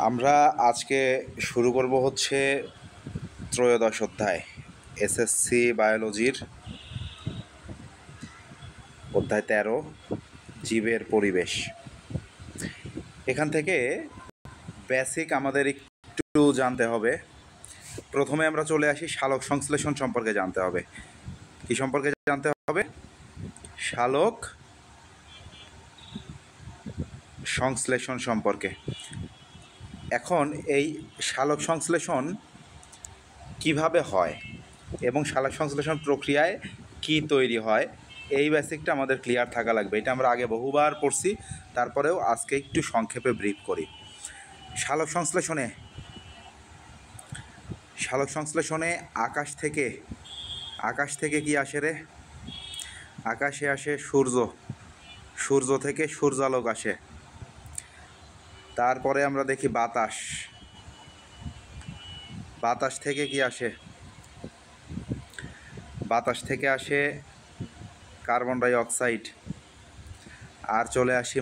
আমরা আজকে শুরু করব হচ্ছে ত্রয়োদশ অধ্যায় এসএসসি বায়োলজির অধ্যায় 13 জীবের পরিবেশ। এখান থেকে বেসিক আমাদের একটু জানতে হবে। প্রথমে আমরা চলে আসি সালোক সংশ্লেষণ সম্পর্কে জানতে হবে। কি সম্পর্কে জানতে হবে? সালোক সংশ্লেষণ সম্পর্কে। এখন এই সালোক সংশ্লেষণ কিভাবে হয় এবং সালোক সংশ্লেষণ প্রক্রিয়ায় কি তৈরি হয়, এই বেসিকটা আমাদের ক্লিয়ার থাকা লাগবে। এটা আমরা আগে বহুবার পড়ছি, তারপরেও আজকে একটু সংক্ষেপে ব্রিফ করি। সালোক সংশ্লেষণে আকাশ থেকে কি আসে রে? আকাশে আসে সূর্য থেকে সূর্যালোক আসে। তারপরে আমরা দেখি বাতাস থেকে কি আসে? বাতাস থেকে আসে কার্বন ডাই অক্সাইড। আর চলে আসি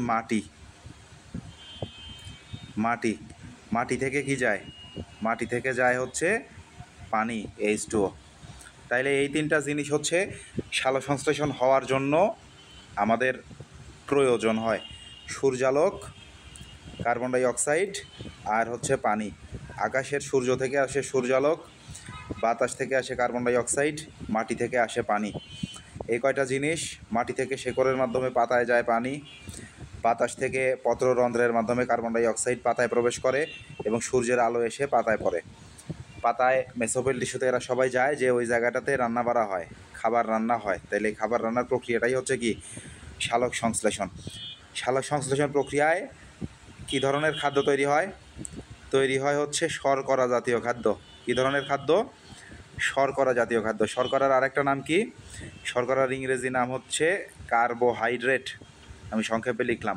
মাটি থেকে কি যায়? মাটি থেকে যায় হচ্ছে পানি, H2O। তাইলে এই তিনটা জিনিস হচ্ছে সালোক সংশ্লেষণ হওয়ার জন্য আমাদের প্রয়োজন হয়। সূর্যালোক, কার্বন ডাই অক্সাইড আর হচ্ছে পানি। আকাশের সূর্য থেকে আসে সূর্যালোক, বাতাস থেকে আসে কার্বন ডাই অক্সাইড, মাটি থেকে আসে পানি। এই কয়টা জিনিস মাটি থেকে শেকড়ের মাধ্যমে পাতায় যায় পানি, বাতাস থেকে পত্ররন্ধ্রের মাধ্যমে কার্বন ডাই অক্সাইড পাতায় প্রবেশ করে এবং সূর্যের আলো এসে পাতায় পড়ে। পাতায় মেসোফিল টিস্যুতে এরা সবাই যায় যে ওই জায়গাটাতে রান্না করা হয়, খাবার রান্না হয়। তাইলে এই খাবার রান্নার প্রক্রিয়াটাই হচ্ছে কি? সালোক সংশ্লেষণ। সালোক সংশ্লেষণ প্রক্রিয়ায় কী ধরনের খাদ্য তৈরি হয় হচ্ছে শর্করা জাতীয় খাদ্য। কী ধরনের খাদ্য? শর্করা জাতীয় খাদ্য। শর্করার আরেকটা নাম কি? শর্করার ইংরেজি নাম হচ্ছে কার্বোহাইড্রেট। আমি সংক্ষেপে লিখলাম।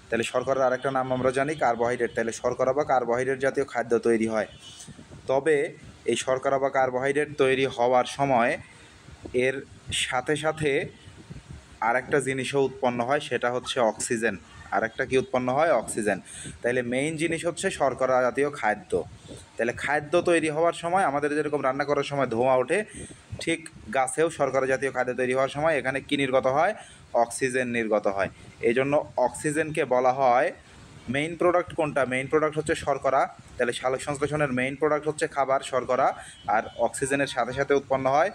তাহলে শর্করার আরেকটা নাম আমরা জানি কার্বোহাইড্রেট। তাহলে শর্করা বা কার্বোহাইড্রেট জাতীয় খাদ্য তৈরি হয়। তবে এই শর্করা বা কার্বোহাইড্রেট তৈরি হওয়ার সময় এর সাথে সাথে আরেকটা জিনিসও উৎপন্ন হয়, সেটা হচ্ছে অক্সিজেন। আরেকটা কি উৎপন্ন হয়? অক্সিজেন। তাহলে মেইন জিনিস হচ্ছে শর্করা জাতীয় খাদ্য। তাহলে খাদ্য তৈরি হওয়ার সময় আমাদের যেরকম রান্না করার সময় ধোঁয়া ওঠে, ঠিক গাছেও শর্করা জাতীয় খাদ্য তৈরি হওয়ার সময় এখানে কী নির্গত হয়? অক্সিজেন নির্গত হয়। এই জন্য অক্সিজেনকে বলা হয় মেইন প্রোডাক্ট। কোনটা মেইন প্রোডাক্ট? হচ্ছে শর্করা। তাহলে সালোক সংশ্লেষণের মেইন প্রোডাক্ট হচ্ছে খাবার, শর্করা, আর অক্সিজেনের সাথে সাথে উৎপন্ন হয়,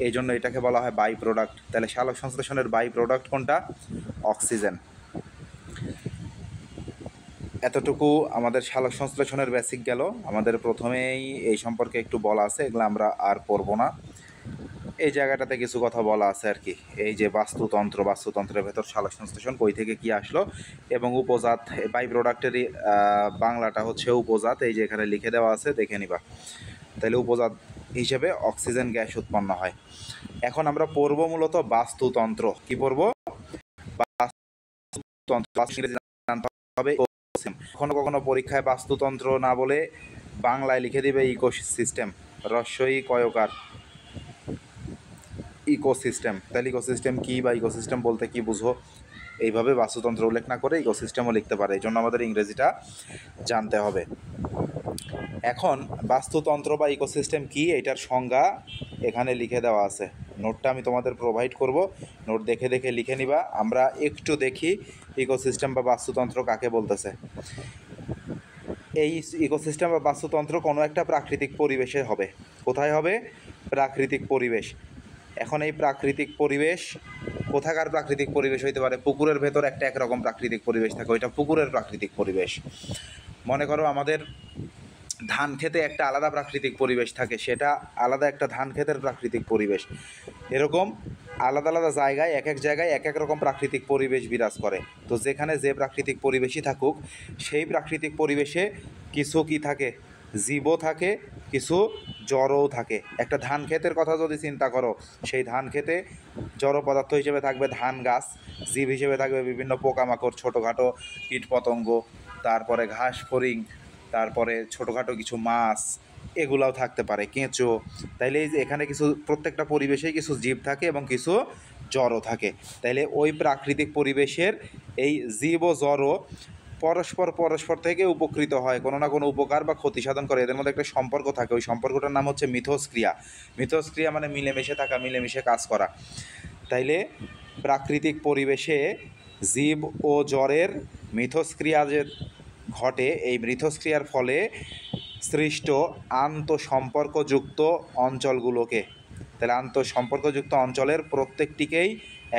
এই জন্য এটাকে বলা হয় বাই প্রোডাক্ট। তাহলে সালোক সংশ্লেষণের বাই প্রোডাক্ট কোনটা? অক্সিজেন। এতটুকু আমাদের সালোক সংশ্লেষণের বেসিক গেল। আমাদের প্রথমেই এই সম্পর্কে একটু বলা আছে, এগুলো আমরা আর পড়ব না। এই জায়গাটাতে কিছু কথা বলা আছে আর কি। এই যে বাস্তুতন্ত্রের ভেতর সালোক সংশ্লেষণ কই থেকে কি আসলো এবং উপজাত, বাই প্রোডাক্টেরই বাংলাটা হচ্ছে উপজাত। এই যে এখানে লিখে দেওয়া আছে, দেখে নিবা। তাহলে উপজাত হিসেবে অক্সিজেন গ্যাস উৎপন্ন হয়। এখন আমরা পড়ব মূলত বাস্তুতন্ত্র। কি পড়ব? বাস্তুতন্ত্র। জানতে হবে। কখনো কখনো পরীক্ষায় বাস্তুতন্ত্র না বলে বাংলায় লিখে দিবে ইকোসিস্টেম, রস্বই কয়কার, ইকোসিস্টেম। তাহলে ইকোসিস্টেম কী বা ইকোসিস্টেম বলতে কি বুঝো? এইভাবে বাস্তুতন্ত্র উল্লেখ না করে ইকোসিস্টেমও লিখতে পারে। এই জন্য আমাদের ইংরেজিটা জানতে হবে। এখন বাস্তুতন্ত্র বা ইকোসিস্টেম কি, এটার সংজ্ঞা এখানে লিখে দেওয়া আছে। নোটটা আমি তোমাদের প্রোভাইড করব, নোট দেখে দেখে লিখে নিবা। আমরা একটু দেখি ইকোসিস্টেম বা বাস্তুতন্ত্র কাকে বলতেছে। এই ইকোসিস্টেম বা বাস্তুতন্ত্র কোনো একটা প্রাকৃতিক পরিবেশে হবে। কোথায় হবে? প্রাকৃতিক পরিবেশ। এখন এই প্রাকৃতিক পরিবেশ কোথাকার প্রাকৃতিক পরিবেশ হইতে পারে? পুকুরের ভেতর একটা একরকম প্রাকৃতিক পরিবেশ থাকে, ওইটা পুকুরের প্রাকৃতিক পরিবেশ। মনে করো আমাদের ধান খেতে একটা আলাদা প্রাকৃতিক পরিবেশ থাকে, সেটা আলাদা একটা ধান খেতের প্রাকৃতিক পরিবেশ। এরকম আলাদা আলাদা জায়গায় এক এক জায়গায় এক এক রকম প্রাকৃতিক পরিবেশ বিরাজ করে। তো যেখানে যে প্রাকৃতিক পরিবেশই থাকুক, সেই প্রাকৃতিক পরিবেশে কিছু কি থাকে? জীবও থাকে, কিছু জড়ও থাকে। একটা ধান ক্ষেতের কথা যদি চিন্তা করো, সেই ধান খেতে জড় পদার্থ হিসেবে থাকবে ধান গাছ, জীব হিসেবে থাকবে বিভিন্ন পোকামাকড়, ছোটোখাটো কীটপতঙ্গ, তারপরে ঘাস ফড়িং, তারপরে ছোটোখাটো কিছু মাছ, এগুলাও থাকতে পারে, কেঁচো। তাইলে এই যে এখানে কিছু প্রত্যেকটা পরিবেশেই কিছু জীব থাকে এবং কিছু জড়ও থাকে। তাইলে ওই প্রাকৃতিক পরিবেশের এই জীব ও জড় পরস্পর পরস্পর থেকে উপকৃত হয়, কোনো না কোনো উপকার বা ক্ষতি সাধন করে, এদের মধ্যে একটা সম্পর্ক থাকে, ওই সম্পর্কটার নাম হচ্ছে মিথস্ক্রিয়া। মিথস্ক্রিয়া মানে মিলেমিশে থাকা, মিলেমিশে কাজ করা। তাইলে প্রাকৃতিক পরিবেশে জীব ও জড়ের মিথস্ক্রিয়া যে ঘটে, এই মিথস্ক্রিয়ার ফলে সৃষ্ট আন্তঃসম্পর্কযুক্ত অঞ্চলগুলোকে, তাহলে আন্তঃসম্পর্কযুক্ত অঞ্চলের প্রত্যেকটিকেই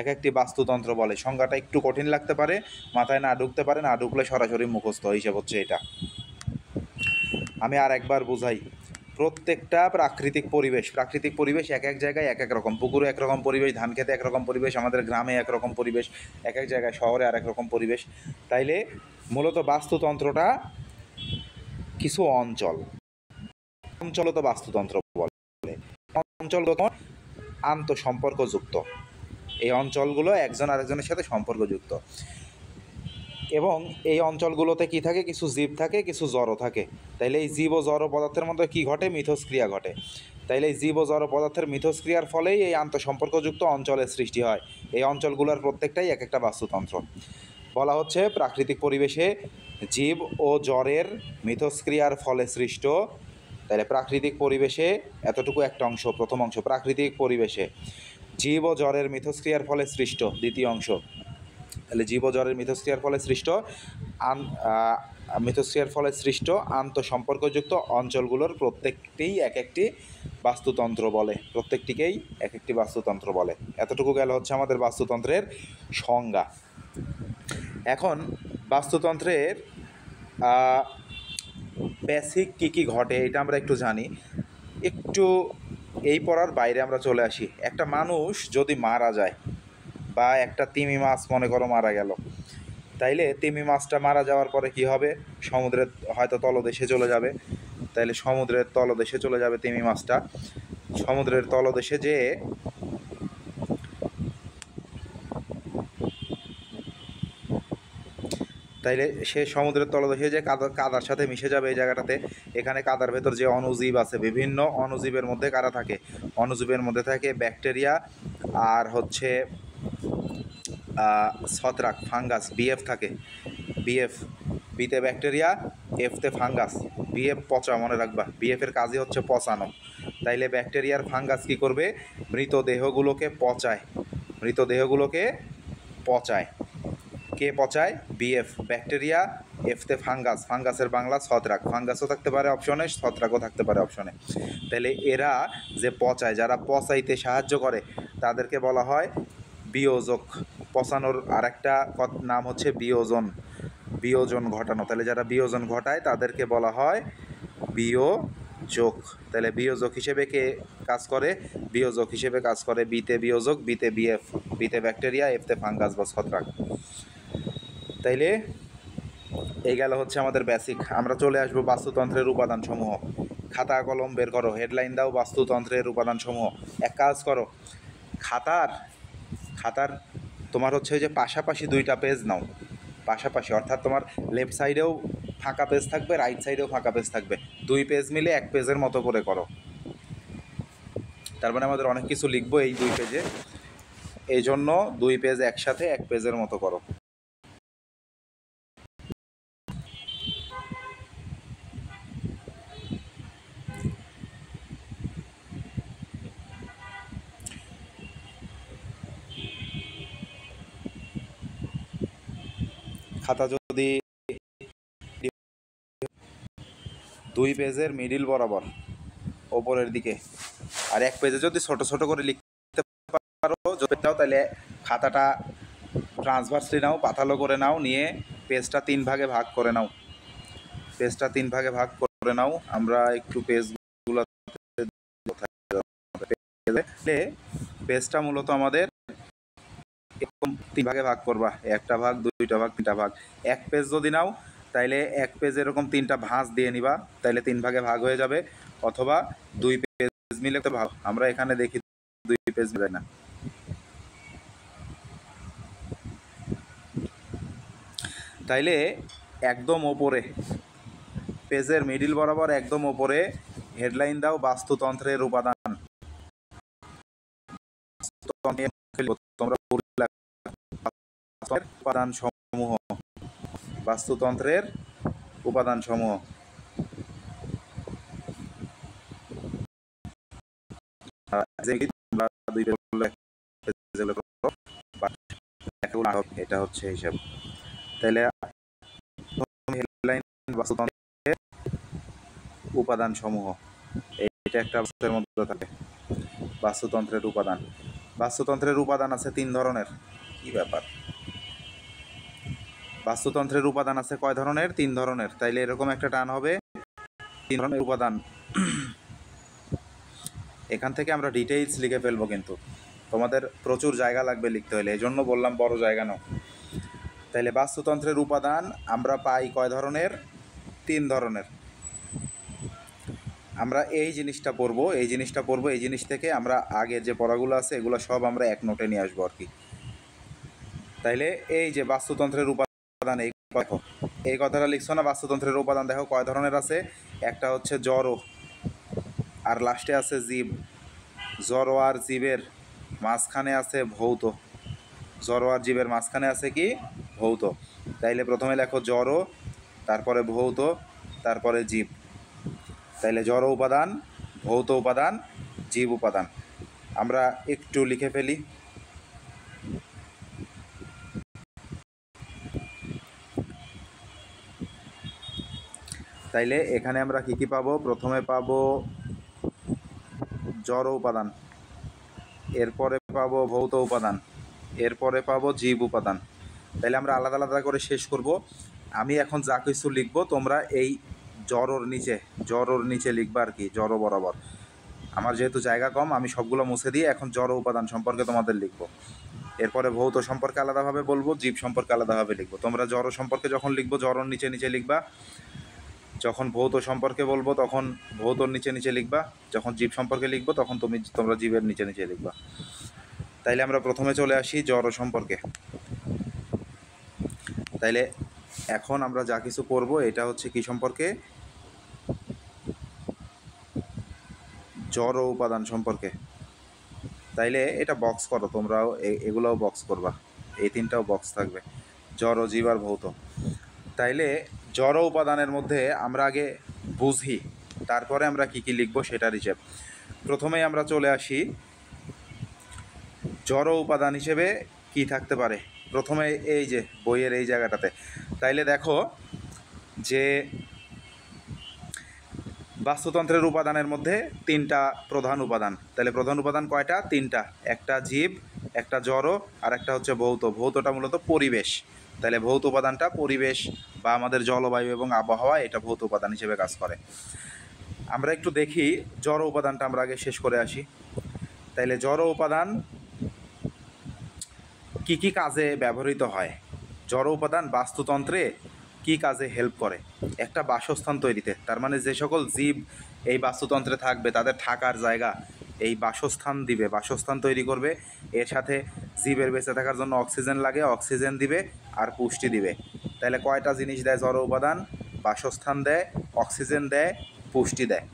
এক একটি বাস্তুতন্ত্র বলে। সংজ্ঞাটা একটু কঠিন লাগতে পারে, মাথায় না ঢুকতে পারে, না ঢুকলে সরাসরি মুখস্থ হিসেব হচ্ছে এটা। আমি আর একবার বুঝাই। প্রত্যেকটা প্রাকৃতিক পরিবেশ এক এক জায়গায় এক এক রকম। পুকুরে একরকম পরিবেশ, ধান খেতে একরকম পরিবেশ, আমাদের গ্রামে একরকম পরিবেশ, এক এক জায়গায় শহরে আর এক রকম পরিবেশ। তাইলে মূলত বাস্তুতন্ত্রটা কিছু অঞ্চল তো বাস্তুতন্ত্র বলে। অঞ্চলগুলো আন্তঃসম্পর্কযুক্ত, এই অঞ্চলগুলো একজন আরেকজনের সাথে সম্পর্কযুক্ত, এবং এই অঞ্চলগুলোতে কি থাকে, কিছু জীব থাকে, কিছু জড় থাকে। তাইলে এই জীব ও জড় পদার্থের মধ্যে কি ঘটে, মিথস্ক্রিয়া ঘটে। তাইলে এই জীব ও জড় পদার্থের মিথস্ক্রিয়ার ফলেই এই আন্তঃসম্পর্কযুক্ত অঞ্চলের সৃষ্টি হয়। এই অঞ্চলগুলোর প্রত্যেকটাই এক একটা বাস্তুতন্ত্র। বলা হচ্ছে প্রাকৃতিক পরিবেশে জীব ও জড়ের মিথস্ক্রিয়ার ফলে সৃষ্ট। তাহলে প্রাকৃতিক পরিবেশে এতটুকু একটা অংশ, প্রথম অংশ। প্রাকৃতিক পরিবেশে জীব ও জড়ের মিথস্ক্রিয়ার ফলে সৃষ্ট, দ্বিতীয় অংশ। তাহলে জীব ও জড়ের মিথস্ক্রিয়ার ফলে সৃষ্ট আন্তঃসম্পর্কযুক্ত অঞ্চলগুলোর প্রত্যেকটিই এক একটি বাস্তুতন্ত্র বলে, প্রত্যেকটিকেই এক একটি বাস্তুতন্ত্র বলে। এতটুকু গেল হচ্ছে আমাদের বাস্তুতন্ত্রের সংজ্ঞা। এখন বাস্তুতন্ত্রের বেসিক কী কী ঘটে এটা আমরা একটু জানি। একটু এই পড়ার বাইরে আমরা চলে আসি। একটা মানুষ যদি মারা যায়, বা একটা তিমি মাছ মনে করো মারা গেল, তাইলে তিমি মাছটা মারা যাওয়ার পরে কি হবে, সমুদ্রের হয়তো তলদেশে চলে যাবে। তাইলে সমুদ্রের তলদেশে চলে যাবে তিমি মাছটা। সমুদ্রের তলদেশে যেয়ে তাইলে সে সমুদ্রের তলদেশে যে কাদার সাথে মিশে যাবে এই জায়গাটাতে। এখানে কাদার ভেতর যে অণুজীব আছে, বিভিন্ন অণুজীবের মধ্যে কারা থাকে, অণুজীবের মধ্যে থাকে ব্যাকটেরিয়া, আর হচ্ছে ছত্রাক, ফাঙ্গাস, বিএফ থাকে। বিতে ব্যাকটেরিয়া, এফতে ফাঙ্গাস। বিএফ পচা, মনে রাখবা, বিএফের কাজই হচ্ছে পচানো। তাইলে ব্যাকটেরিয়ার ফাঙ্গাস কী করবে, মৃতদেহগুলোকে পচায়। কে পচায়, বিএফ ব্যাকটেরিয়া, এফতে ফাঙ্গাসের বাংলা ছত্রাক। ফাঙ্গাসও থাকতে পারে অপশনে, ছত্রাকও থাকতে পারে অপশনে। তাহলে এরা যে পচায়, যারা পচাইতে সাহায্য করে, তাদেরকে বলা হয় বিয়োজক। পচানোর আরেকটা নাম হচ্ছে বিয়োজন ঘটানো। তাহলে যারা বিয়োজন ঘটায় তাদেরকে বলা হয় বিয়োজক। তাহলে বিয়োজক হিসেবে কে কাজ করে, বিতে বিয়োজক, বিতে বিএফ, বিতে ব্যাকটেরিয়া, এফতে ফাঙ্গাস বা ছত্রাক। তাইলে এই গেল হচ্ছে আমাদের বেসিক। আমরা চলে আসবো বাস্তুতন্ত্রের উপাদানসমূহ। খাতা কলম বের করো, হেডলাইন দাও বাস্তুতন্ত্রের উপাদানসমূহ। এক কাজ করো, খাতার তোমার হচ্ছে যে পাশাপাশি দুইটা পেজ নাও, পাশাপাশি, অর্থাৎ তোমার লেফট সাইডেও ফাঁকা পেজ থাকবে, রাইট সাইডেও ফাঁকা পেজ থাকবে, দুই পেজ মিলে এক পেজের মতো করে করো। তার মানে আমাদের অনেক কিছু লিখবো এই দুই পেজে, এই জন্য দুই পেজ একসাথে এক পেজের মতো করো। খাতা যদি দুই পেজের মিডিল বরাবর ওপরের দিকে, আর এক পেজে যদি ছোট ছোট করে লিখতে পারো যদি দাও, তাহলে খাতাটা ট্রান্সভার্সলি নাও, পাতালো করে নাও, নিয়ে পেজটা তিন ভাগে ভাগ করে নাও। আমরা একটু পেজগুলো, পেজটা মূলত আমাদের এরকম তিন ভাগে ভাগ করবা, একটা ভাগ, দুইটা ভাগ, তিনটা ভাগ। এক পেজ যদি নাও, তাইলে এক পেজ এরকম তিনটা ভাঁজ দিয়ে নিবা, তাইলে তিন ভাগে ভাগ হয়ে যাবে। অথবা দুই পেজ মিলে তো ভাগ, আমরা এখানে দেখি দুই পেজ মিলে না। তাইলে একদম ওপরে পেজের মিডিল বরাবর একদম ওপরে হেডলাইন দাও বাস্তুতন্ত্রের উপাদান। তোমরা উপাদান সমূহ বাস্তুতন্ত্রের উপাদানসমূহ। এটা হচ্ছে হিসাব। তাহলে বাস্তুতন্ত্রের উপাদানসমূহ, এটা একটা বস্তুর মধ্যে থাকে। বাস্তুতন্ত্রের উপাদান, বাস্তুতন্ত্রের উপাদান আছে 3 ধরনের। কি ব্যাপার, বাস্তুতন্ত্রের উপাদান আছে কয় ধরনের? 3 ধরনের। তাইলে এরকম একটা টান হবে 3 ধরনের উপাদান। এখান থেকে আমরা ডিটেইলস লিখে ফেলবো, কিন্তু তোমাদের প্রচুর জায়গা লাগবে লিখতে হলে, এই জন্য বললাম বড় জায়গা নাও। তাইলে বাস্তুতন্ত্রের উপাদান আমরা পাই কয় ধরনের? 3 ধরনের। আমরা এই জিনিসটা পড়বো, এই জিনিস থেকে আমরা আগের যে পড়াগুলো আছে এগুলো সব আমরা এক নোটে নিয়ে আসবো আর কি। তাইলে এই যে বাস্তুতন্ত্রের উপাদান, এই কথাটা লিখছো না? বাস্তুতন্ত্রের উপাদান দেখো কয় ধরনের আছে। একটা হচ্ছে জড়, আর লাস্টে আছে জীব। জড় আর জীবের মাঝখানে আছে ভৌত। জড় আর জীবের মাঝখানে আছে কি? ভৌত। তাইলে প্রথমে লেখো জড়, তারপরে ভৌত, তারপরে জীব। তাইলে জড় উপাদান, ভৌত উপাদান, জীব উপাদান। আমরা একটু লিখে ফেলি। তাইলে এখানে আমরা কি কি পাবো? প্রথমে পাবো জড় উপাদান, এরপরে পাবো ভৌত উপাদান, এরপরে পাবো জীব উপাদান। তাইলে আমরা আলাদা আলাদা করে শেষ করব। আমি এখন যা কিছু লিখবো তোমরা এই জড়র নিচে লিখবা আর কি, জড় বরাবর। আমার যেহেতু জায়গা কম, আমি সবগুলো মুছে দিয়ে এখন জড় উপাদান সম্পর্কে তোমাদের লিখবো। এরপরে ভৌত সম্পর্কে আলাদাভাবে বলবো, জীব সম্পর্কে আলাদাভাবে লিখবো। তোমরা জড় সম্পর্কে যখন লিখবো জড়র নিচে নিচে লিখবা, যখন ভৌত সম্পর্কে বলবো তখন ভৌতর নিচে নিচে লিখবা, যখন জীব সম্পর্কে লিখবো তখন তোমরা জীবের নিচে নিচে লিখবা। তাইলে আমরা প্রথমে চলে আসি জড় সম্পর্কে। তাইলে এখন আমরা যা কিছু করব এটা হচ্ছে কি সম্পর্কে? জড় উপাদান সম্পর্কে। তাইলে এটা বক্স করো তোমরাও, এগুলোও বক্স করবা, এই 3টাও বক্স থাকবে, জড়, জীব আর ভৌত। তাইলে জড় উপাদানের মধ্যে আমরা আগে বুঝি, তারপরে আমরা কি কি লিখবো সেটার হিসেব। প্রথমেই আমরা চলে আসি জড় উপাদান হিসেবে কি থাকতে পারে। প্রথমে এই যে বইয়ের এই জায়গাটাতে, তাইলে দেখো যে বাস্তুতন্ত্রের উপাদানের মধ্যে 3টা প্রধান উপাদান। তাহলে প্রধান উপাদান কয়টা? 3টা। একটা জীব, একটা জড়, আর একটা হচ্ছে ভৌত। ভৌতটা মূলত পরিবেশ। তাহলে ভৌত উপাদানটা পরিবেশ বা আমাদের জলবায়ু এবং আবহাওয়া, এটা ভৌত উপাদান হিসেবে কাজ করে। আমরা একটু দেখি জড় উপাদানটা আমরা আগে শেষ করে আসি। তাইলে জড় উপাদান কি কি কাজে ব্যবহৃত হয়? জড় উপাদান বাস্তুতন্ত্রে কি কাজে হেল্প করে? একটা বাসস্থান তৈরিতে, তার মানে যে সকল জীব এই বাস্তুতন্ত্রে থাকবে তাদের থাকার জায়গা, এই বাসস্থান দিবে, বাসস্থান তৈরি করবে। এর সাথে জীবের বেঁচে থাকার জন্য অক্সিজেন লাগে, অক্সিজেন দিবে আর পুষ্টি দিবে। তাহলে কয়টা জিনিস দেয় জড় উপাদান? বাসস্থান দেয়, অক্সিজেন দেয়, পুষ্টি দেয়।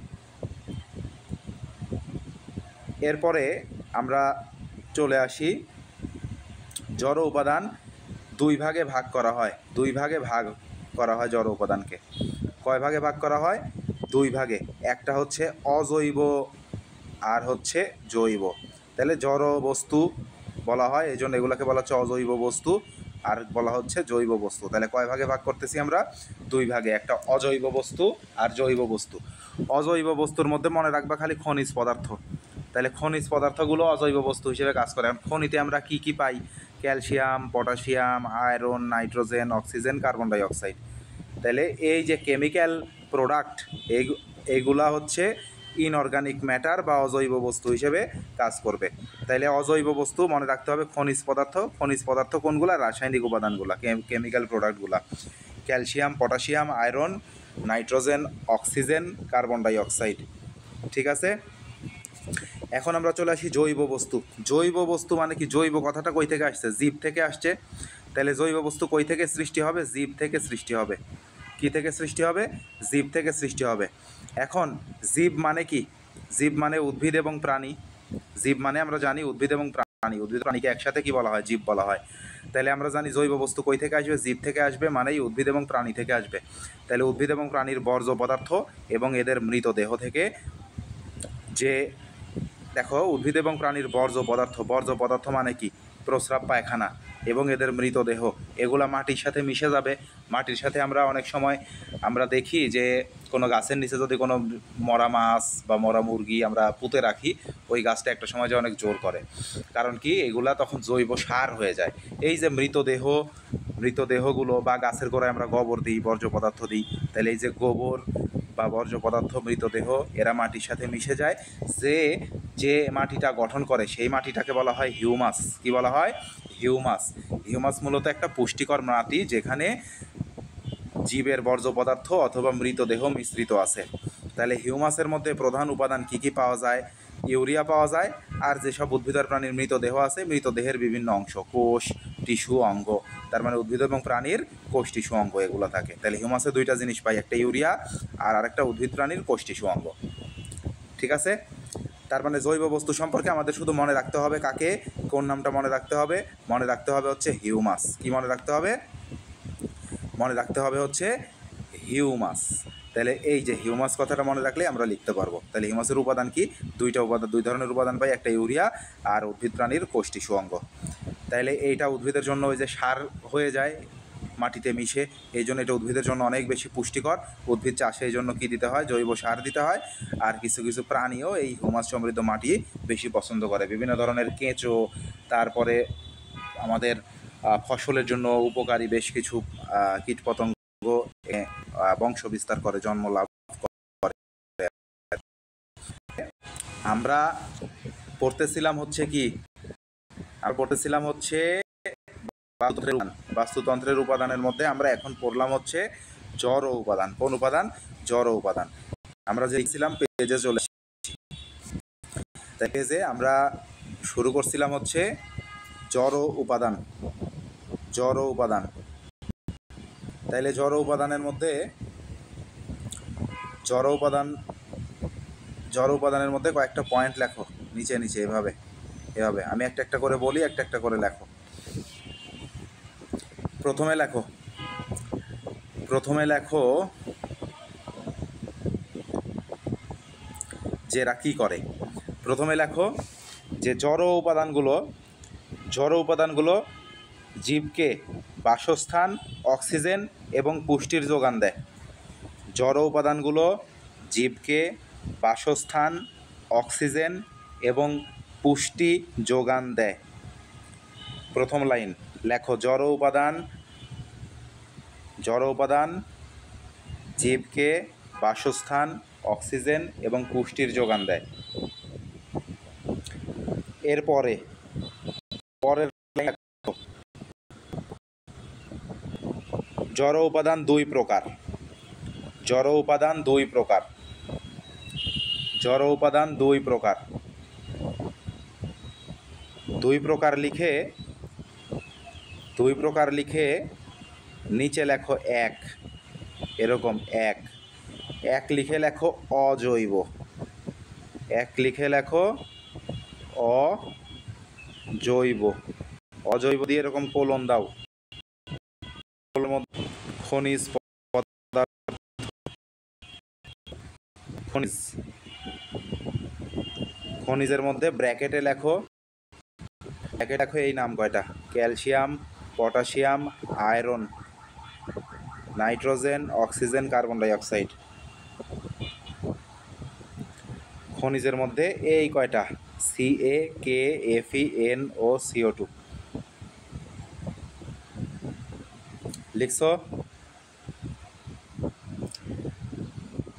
এরপরে আমরা চলে আসি জড় উপাদান 2 ভাগে ভাগ করা হয়। 2 ভাগে ভাগ করা হয় জড় উপাদানকে। কয় ভাগে ভাগ করা হয়? 2 ভাগে। একটা হচ্ছে অজৈব আর হচ্ছে জৈব। তাহলে জড় বস্তু বলা হয়, এই জন্য এগুলোকে বলা হচ্ছে অজৈব বস্তু, আর বলা হচ্ছে জৈব বস্তু। তাহলে কয় ভাগে ভাগ করতেছি আমরা? 2 ভাগে। একটা অজৈব বস্তু আর জৈব বস্তু। অজৈব বস্তুর মধ্যে মনে রাখবা খালি খনিজ পদার্থ। তাহলে খনিজ পদার্থগুলো অজৈব বস্তু হিসেবে কাজ করে। খনিতে আমরা কি কি পাই? Calcium, potassium, iron, nitrogen, oxygen, carbon dioxide. তাহলে এই যে কেমিক্যাল প্রোডাক্ট, এইগুলা হচ্ছে ইনঅর্গানিক ম্যাটার বা অজৈব বস্তু হিসেবে কাজ করবে। তাইলে অজৈব বস্তু মনে রাখতে হবে খনিজ পদার্থ। খনিজ পদার্থ কোনগুলা? রাসায়নিক উপাদানগুলা, কেমিক্যাল প্রোডাক্টগুলা। Calcium, potassium, iron, nitrogen, oxygen, carbon dioxide. ঠিক আছে? এখন আমরা চলে আসি জৈব বস্তু। জৈব বস্তু মানে কি? জৈব কথাটা কই থেকে আসছে? জীব থেকে আসছে। তাহলে জৈব বস্তু কই থেকে সৃষ্টি হবে? জীব থেকে সৃষ্টি হবে। কি থেকে সৃষ্টি হবে? জীব থেকে সৃষ্টি হবে। এখন জীব মানে কি? জীব মানে উদ্ভিদ এবং প্রাণী। জীব মানে আমরা জানি উদ্ভিদ এবং প্রাণী। উদ্ভিদ প্রাণীকে একসাথে কি বলা হয়? জীব বলা হয়। তাহলে আমরা জানি জৈব বস্তু কই থেকে আসবে, জীব থেকে আসবে, মানেই উদ্ভিদ এবং প্রাণী থেকে আসবে। তাহলে উদ্ভিদ এবং প্রাণীর বর্জ্য পদার্থ এবং এদের মৃতদেহ থেকে যে দেখো উদ্ভিদ এবং প্রাণীর বর্জ্য পদার্থ মানে কি, প্রস্রাব পায়খানা এবং এদের মৃতদেহ, এগুলা মাটির সাথে মিশে যাবে। মাটির সাথে আমরা অনেক সময় আমরা দেখি যে কোনো গাছের নিচে যদি কোনো মরা মাছ বা মরা মুরগি আমরা পুঁতে রাখি, ওই গাছটা একটা সময় যে অনেক জোর করে, কারণ কি এগুলা তখন জৈব সার হয়ে যায়। এই যে মৃতদেহগুলো বা গাছের গোড়ায় আমরা গোবর দিই, বর্জ্য পদার্থ দিই, তাহলে এই যে গোবর বা বর্জ্য পদার্থ, মৃতদেহ, এরা মাটির সাথে মিশে যায়। যে মাটিটা গঠন করে সেই মাটিটাকে বলা হয় হিউমাস। কি বলা হয়? হিউমাস। হিউমাস মূলত একটা পুষ্টিকর মাটি যেখানে জীবের বর্জ্য পদার্থ অথবা মৃতদেহ মিশ্রিত আছে। তাহলে হিউমাসের মধ্যে প্রধান উপাদান কি কি পাওয়া যায়? ইউরিয়া পাওয়া যায়, আর যেসব উদ্ভিদ আর প্রাণীর মৃতদেহ আছে, মৃতদেহের বিভিন্ন অংশ, কোষ, টিস্যু, অঙ্গ, তার মানে উদ্ভিদ এবং প্রাণীর কোষ, টিস্যু, অঙ্গ এগুলো থাকে। তাহলে হিউমাসে দুইটা জিনিস পাই, একটা ইউরিয়া আর আরেকটা উদ্ভিদ প্রাণীর কোষ, টিস্যু, অঙ্গ। ঠিক আছে? তার মানে জৈব বস্তু সম্পর্কে আমাদের শুধু মনে রাখতে হবে কাকে, কোন নামটা মনে রাখতে হবে? মনে রাখতে হবে হচ্ছে হিউমাস। কি মনে রাখতে হবে? মনে রাখতে হবে হচ্ছে হিউমাস। তাহলে এই যে হিউমাস কথাটা মনে রাখলে আমরা লিখতে পারবো। তাহলে হিউমাসের উপাদান কি? দুই ধরনের উপাদান পাই, একটা ইউরিয়া আর উদ্ভিদ প্রাণীর কোষ, টিস্যু, অঙ্গ। তাহলে এইটা উদ্ভিদের জন্য ওই যে সার হয়ে যায় মাটিতে মিশে, এই জন্য এটা উদ্ভিদের জন্য অনেক বেশি পুষ্টিকর। উদ্ভিদ চাষে এই জন্য কী দিতে হয়? জৈব সার দিতে হয়। আর কিছু কিছু প্রাণীও এই হিউমাস সমৃদ্ধ মাটি বেশি পছন্দ করে। বিভিন্ন ধরনের কেঁচো, তারপরে আমাদের ফসলের জন্য উপকারী বেশ কিছু কীটপতঙ্গ বংশ বিস্তার করে, জন্ম লাভ করে। আমরা পড়তেছিলাম হচ্ছে কি, আর পড়তেছিলাম হচ্ছে বাস্তুতন্ত্রের উপাদানের মধ্যে আমরা এখন পড়লাম হচ্ছে জড় উপাদান। কোন উপাদান? জড় উপাদান। আমরা যে লিখছিলাম পেজে চলে এসেছি। পেজে আমরা শুরু করছিলাম হচ্ছে জড় উপাদান। জড় উপাদান। তাইলে জড় উপাদানের মধ্যে জড় উপাদানের মধ্যে কয়েকটা পয়েন্ট লেখো নিচে নিচে, এভাবে আমি একটা একটা করে বলি, একটা একটা করে লেখো। প্রথমে লেখো যে এরা কী করে। প্রথমে লেখো যে জড় উপাদানগুলো জীবকে বাসস্থান, অক্সিজেন এবং পুষ্টির যোগান দেয়। জড় উপাদানগুলো জীবকে বাসস্থান, অক্সিজেন এবং পুষ্টি যোগান দেয়। প্রথম লাইন লেখো, জড় উপাদান জীবকে বাসস্থান, অক্সিজেন এবং পুষ্টির যোগান দেয়। এরপরে পরের জড় উপাদান দুই প্রকার। দুই প্রকার লিখে নিচে লেখো এক, এরকম এক লিখে লেখো অজৈব। অজৈব দিয়ে এরকম কোলন দাও। খনিজের মধ্যে ব্র্যাকেটে লেখো এই নাম কয়টা: calcium, potassium, iron, nitrogen, oxygen, carbon dioxide. খনিজের মধ্যে এই কয়টা: Ca, K, Fe, NO, CO2। লিখছো?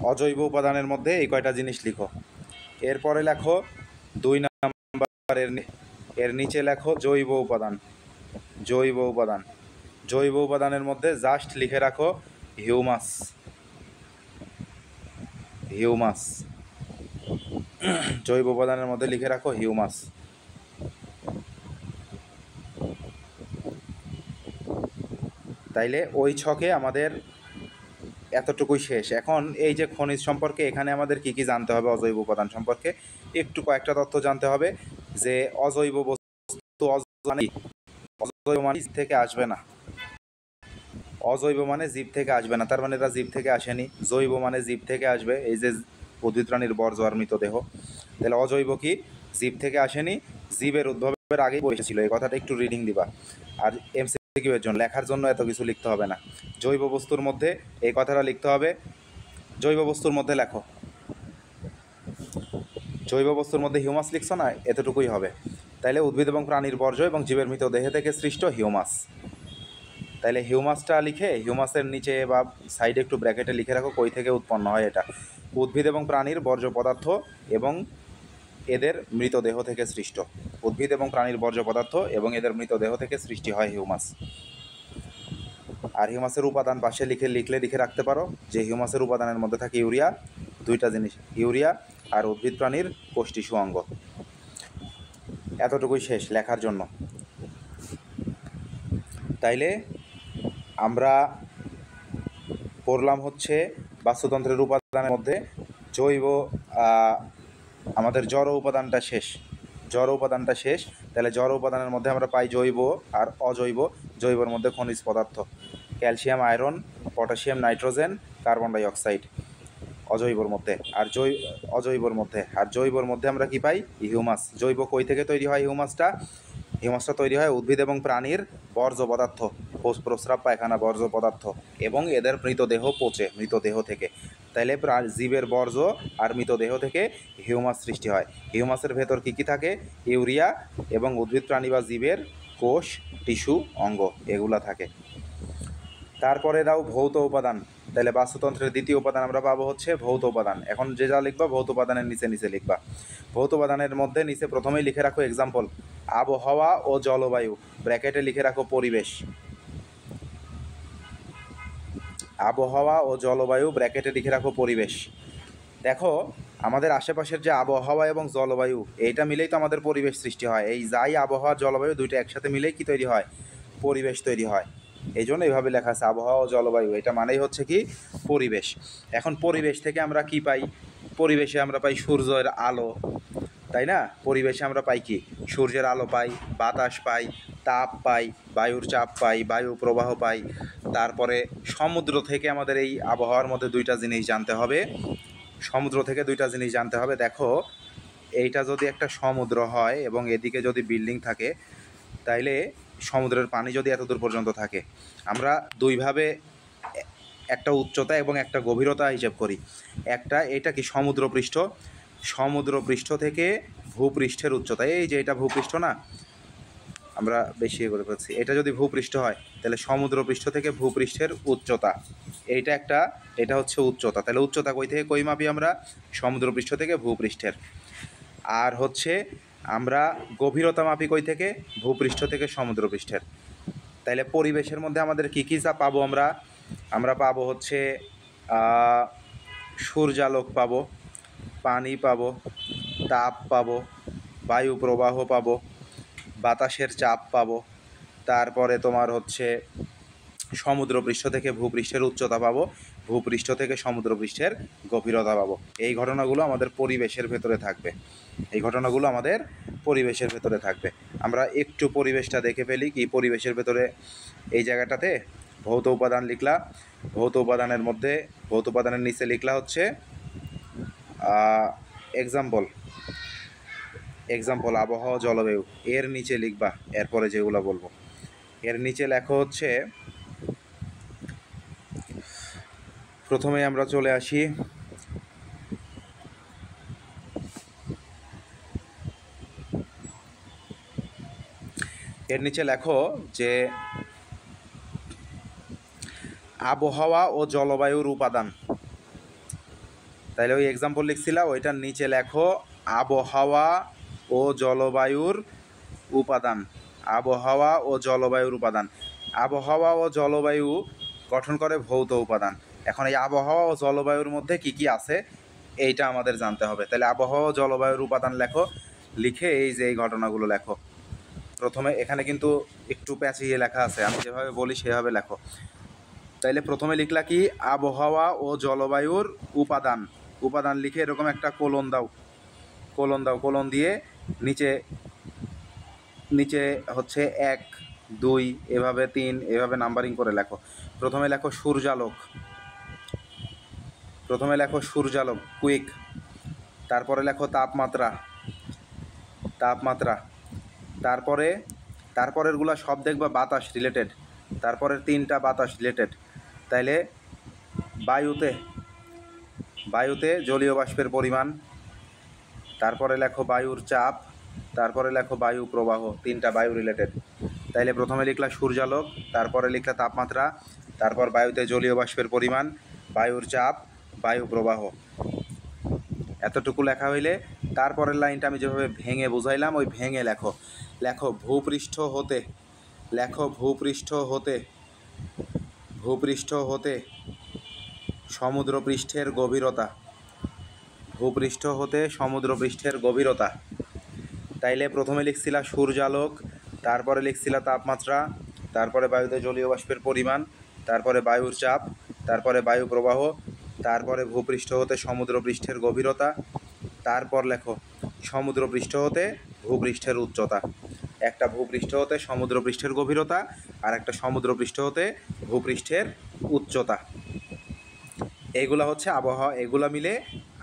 অজৈব উপাদানের মধ্যে এই কয়টা জিনিস লিখো। এরপরে লেখো 2 নম্বরের এর নিচে লেখো জৈব উপাদানের মধ্যে জাস্ট লিখে রাখো হিউমাস। জৈব উপাদানের মধ্যে লিখে রাখো হিউমাস। তাইলে ওই ছকে আমাদের এতটুকুই শেষ। এখন এই যে খনিজ সম্পর্কে এখানে আমাদের কি কি জানতে হবে? অজৈব উপাদান সম্পর্কে একটু কয়েকটা তথ্য জানতে হবে। যে অজৈব বস্তু অজৈব মানে জীব থেকে আসবে না, অজৈব মানে জীব থেকে আসবে না, তার মানে এটা জীব থেকে আসেনি। জৈব মানে জীব থেকে আসবে, এই যে উদ্ভিদ প্রাণীর বর্জ্য আর মৃতদেহ। তাহলে অজৈব কি? জীব থেকে আসেনি, জীবের উদ্ভবের আগেই এসেছিল। এই কথাটা একটু রিডিং দিবা। আর এমসিকিউ এর জন্য, লেখার জন্য এত কিছু লিখতে হবে না। জৈব বস্তুর মধ্যে এই কথাটা লিখতে হবে, জৈব বস্তুর মধ্যে লেখো। জৈব বস্তুর মধ্যে হিউমাস লিখছো না, এতটুকুই হবে। তাইলে উদ্ভিদ এবং প্রাণীর বর্জ্য এবং জীবের মৃতদেহ থেকে সৃষ্ট হিউমাস। তাইলে হিউমাসটা লিখে হিউমাসের নিচে বা সাইডে একটু ব্র্যাকেটে লিখে রাখো কই থেকে উৎপন্ন হয় এটা। উদ্ভিদ এবং প্রাণীর বর্জ্য পদার্থ এবং এদের মৃতদেহ থেকে সৃষ্ট। উদ্ভিদ এবং প্রাণীর বর্জ্য পদার্থ এবং এদের মৃতদেহ থেকে সৃষ্টি হয় হিউমাস। আর হিউমাসের উপাদান পাশে লিখে রাখতে পারো যে হিউমাসের উপাদানের মধ্যে থাকে ইউরিয়া, দুইটা জিনিস, ইউরিয়া আর উদ্ভিদ প্রাণীর কোষ টিস্যু অঙ্গ। এতটুকুই শেষ লেখার জন্য। তাইলে আমরা পড়লাম হচ্ছে বাস্তুতন্ত্রের উপাদানের মধ্যে জৈব, আমাদের জড় উপাদানটা শেষ, জড় উপাদানটা শেষ। তাহলে জড় উপাদানের মধ্যে আমরা পাই জৈব আর অজৈব। জৈবর মধ্যে খনিজ পদার্থ, calcium, iron, potassium, nitrogen, carbon dioxide অজৈবর মধ্যে। আর অজৈবর মধ্যে আমরা কি পাই? হিউমাস। জৈব কই থেকে তৈরি হয় হিউমাসটা? হিউমাসটা তৈরি হয় উদ্ভিদ এবং প্রাণীর বর্জ্য পদার্থ, প্রস্রাব পায়খানা বর্জ্য পদার্থ এবং এদের মৃতদেহ পচে, মৃতদেহ থেকে। তাইলে জীবের বর্জ্য আর মৃতদেহ থেকে হিউমাস সৃষ্টি হয়। হিউমাসের ভেতর কী কী থাকে? ইউরিয়া এবং উদ্ভিদ প্রাণী বা জীবের কোষ, টিস্যু, অঙ্গ এগুলা থাকে। তারপরে দাও ভৌত উপাদান। তাহলে বাস্তুতন্ত্রের দ্বিতীয় উপাদান আমরা পাবো হচ্ছে ভৌত উপাদান। এখন যে যা লিখবা ভৌত উপাদানের নিচে লিখবা। ভৌত উপাদানের মধ্যে নিচে প্রথমেই লিখে রাখো এক্সাম্পল, আবহাওয়া ও জলবায়ু, ব্র্যাকেটে লিখে রাখো পরিবেশ। আবহাওয়া ও জলবায়ু, ব্র্যাকেটে লিখে রাখো পরিবেশ। দেখো আমাদের আশেপাশের যে আবহাওয়া এবং জলবায়ু, এইটা মিলেই তো আমাদের পরিবেশ সৃষ্টি হয়। এই যাই আবহাওয়া জলবায়ু দুইটা একসাথে মিলেই কি তৈরি হয়? পরিবেশ তৈরি হয়। এই জন্য এইভাবে লেখা আছে আবহাওয়া ও জলবায়ু, এটা মানেই হচ্ছে কি? পরিবেশ। এখন পরিবেশ থেকে আমরা কি পাই? পরিবেশে আমরা পাই সূর্যের আলো, তাই না? পরিবেশে আমরা পাই কি? সূর্যের আলো পাই, বাতাস পাই, তাপ পাই, বায়ুর চাপ পাই, বায়ু প্রবাহ পাই। তারপরে সমুদ্র থেকে আমাদের এই আবহাওয়ার মধ্যে দুইটা জিনিস জানতে হবে, সমুদ্র থেকে দুইটা জিনিস জানতে হবে। দেখো এইটা যদি একটা সমুদ্র হয় এবং এদিকে যদি বিল্ডিং থাকে, তাইলে সমুদ্রের পানি যদি এত দূর পর্যন্ত থাকে, আমরা দুইভাবে একটা উচ্চতা এবং একটা গভীরতা হিসেব করি। একটা, এটা কি সমুদ্রপৃষ্ঠ, সমুদ্রপৃষ্ঠ থেকে ভূপৃষ্ঠের উচ্চতা, এই যে এটা ভূপৃষ্ঠ না, আমরা বেশি করে ফেলছি। এটা যদি ভূপৃষ্ঠ হয় তাহলে সমুদ্রপৃষ্ঠ থেকে ভূপৃষ্ঠের উচ্চতা, এইটা একটা, এটা হচ্ছে উচ্চতা। তাহলে উচ্চতা কই থেকে কই মাপি আমরা? সমুদ্রপৃষ্ঠ থেকে ভূপৃষ্ঠের। আর হচ্ছে আমরা গভীরতা মাপি কই থেকে? ভূপৃষ্ঠ থেকে সমুদ্রপৃষ্ঠের। তাইলে পরিবেশের মধ্যে আমাদের কী কী যা পাবো আমরা পাবো হচ্ছে সূর্যালোক পাবো, পানি পাবো, তাপ পাবো, বায়ু প্রবাহ পাবো, বাতাসের চাপ পাবো, তারপরে তোমার হচ্ছে সমুদ্রপৃষ্ঠ থেকে ভূপৃষ্ঠের উচ্চতা পাবো, ভূপৃষ্ঠ থেকে সমুদ্রপৃষ্ঠের গভীরতা পাবো। এই ঘটনাগুলো আমাদের পরিবেশের ভেতরে থাকবে, এই ঘটনাগুলো আমাদের পরিবেশের ভেতরে থাকবে। আমরা একটু পরিবেশটা দেখে ফেলি। কি পরিবেশের ভেতরে এই জায়গাটাতে ভৌত উপাদান লিখলা, ভৌত উপাদানের নিচে লিখলা হচ্ছে এক্সাম্পল আবহাওয়া জলবায়ু, এর নিচে লিখবা এরপরে যেগুলো বলবো। এর নিচে লেখো হচ্ছে, প্রথমে আমরা চলে আসি এর নিচে লেখো যে আবহাওয়া ও জলবায়ুর উপাদান। তাইলে ওই এক্সাম্পল লিখছিলাম, ওইটার নিচে লেখো আবহাওয়া ও জলবায়ুর উপাদান। আবহাওয়া ও জলবায়ুর উপাদান। আবহাওয়া ও জলবায়ু গঠন করে ভৌত উপাদান। এখন এই আবহাওয়া ও জলবায়ুর মধ্যে কি কি আছে এইটা আমাদের জানতে হবে। তাহলে আবহাওয়া ও জলবায়ুর উপাদান লেখো, লিখে এই যে এই ঘটনাগুলো লেখো। প্রথমে এখানে কিন্তু একটু প্যাঁচিয়ে লেখা আছে, আমি যেভাবে বলি সেভাবে লেখো। তাইলে প্রথমে লিখলা কি? আবহাওয়া ও জলবায়ুর উপাদান। উপাদান লিখে এরকম একটা কোলন দাও, কোলন দিয়ে নিচে হচ্ছে 1 2, এভাবে 3, এভাবে নাম্বারিং করে লেখো। প্রথমে লেখো সূর্যালোক কুইক। তারপরে লেখো তাপমাত্রা। তারপরেরগুলো সব দেখবা বাতাস রিলেটেড। তারপরের 3টা বাতাস রিলেটেড। তাইলে বায়ুতে জলীয় বাষ্পের পরিমাণ, তারপরে লেখো বায়ুর চাপ, তারপরে লেখো বায়ু প্রবাহ। 3টা বায়ু রিলেটেড। তাইলে প্রথমে লিখলা সূর্যালোক, তারপরে লিখলা তাপমাত্রা, তারপর বায়ুতে জলীয় বাষ্পের পরিমাণ, বায়ুর চাপ, বায়ু প্রবাহ। এতটুকু লেখা হইলে তারপরের লাইনটা আমি যেভাবে ভেঙে বুঝাইলাম ওই ভেঙে লেখো ভূপৃষ্ঠ হতে সমুদ্রপৃষ্ঠের গভীরতা। তাইলে প্রথমে লিখছিলা সূর্যালোক, তারপরে লিখছিলা তাপমাত্রা, তারপরে বায়ুতে জলীয় বাষ্পের পরিমাণ, তারপরে বায়ুর চাপ, তারপরে বায়ু প্রবাহ, তারপরে ভূপৃষ্ঠ হতে সমুদ্রপৃষ্ঠের গভীরতা, তারপর লেখো সমুদ্রপৃষ্ঠ হতে ভূপৃষ্ঠের উচ্চতা। একটা ভূপৃষ্ঠ হতে সমুদ্রপৃষ্ঠের গভীরতা আর একটা সমুদ্রপৃষ্ঠ হতে ভূপৃষ্ঠের উচ্চতা। এগুলা হচ্ছে আবহাওয়া। এগুলা মিলে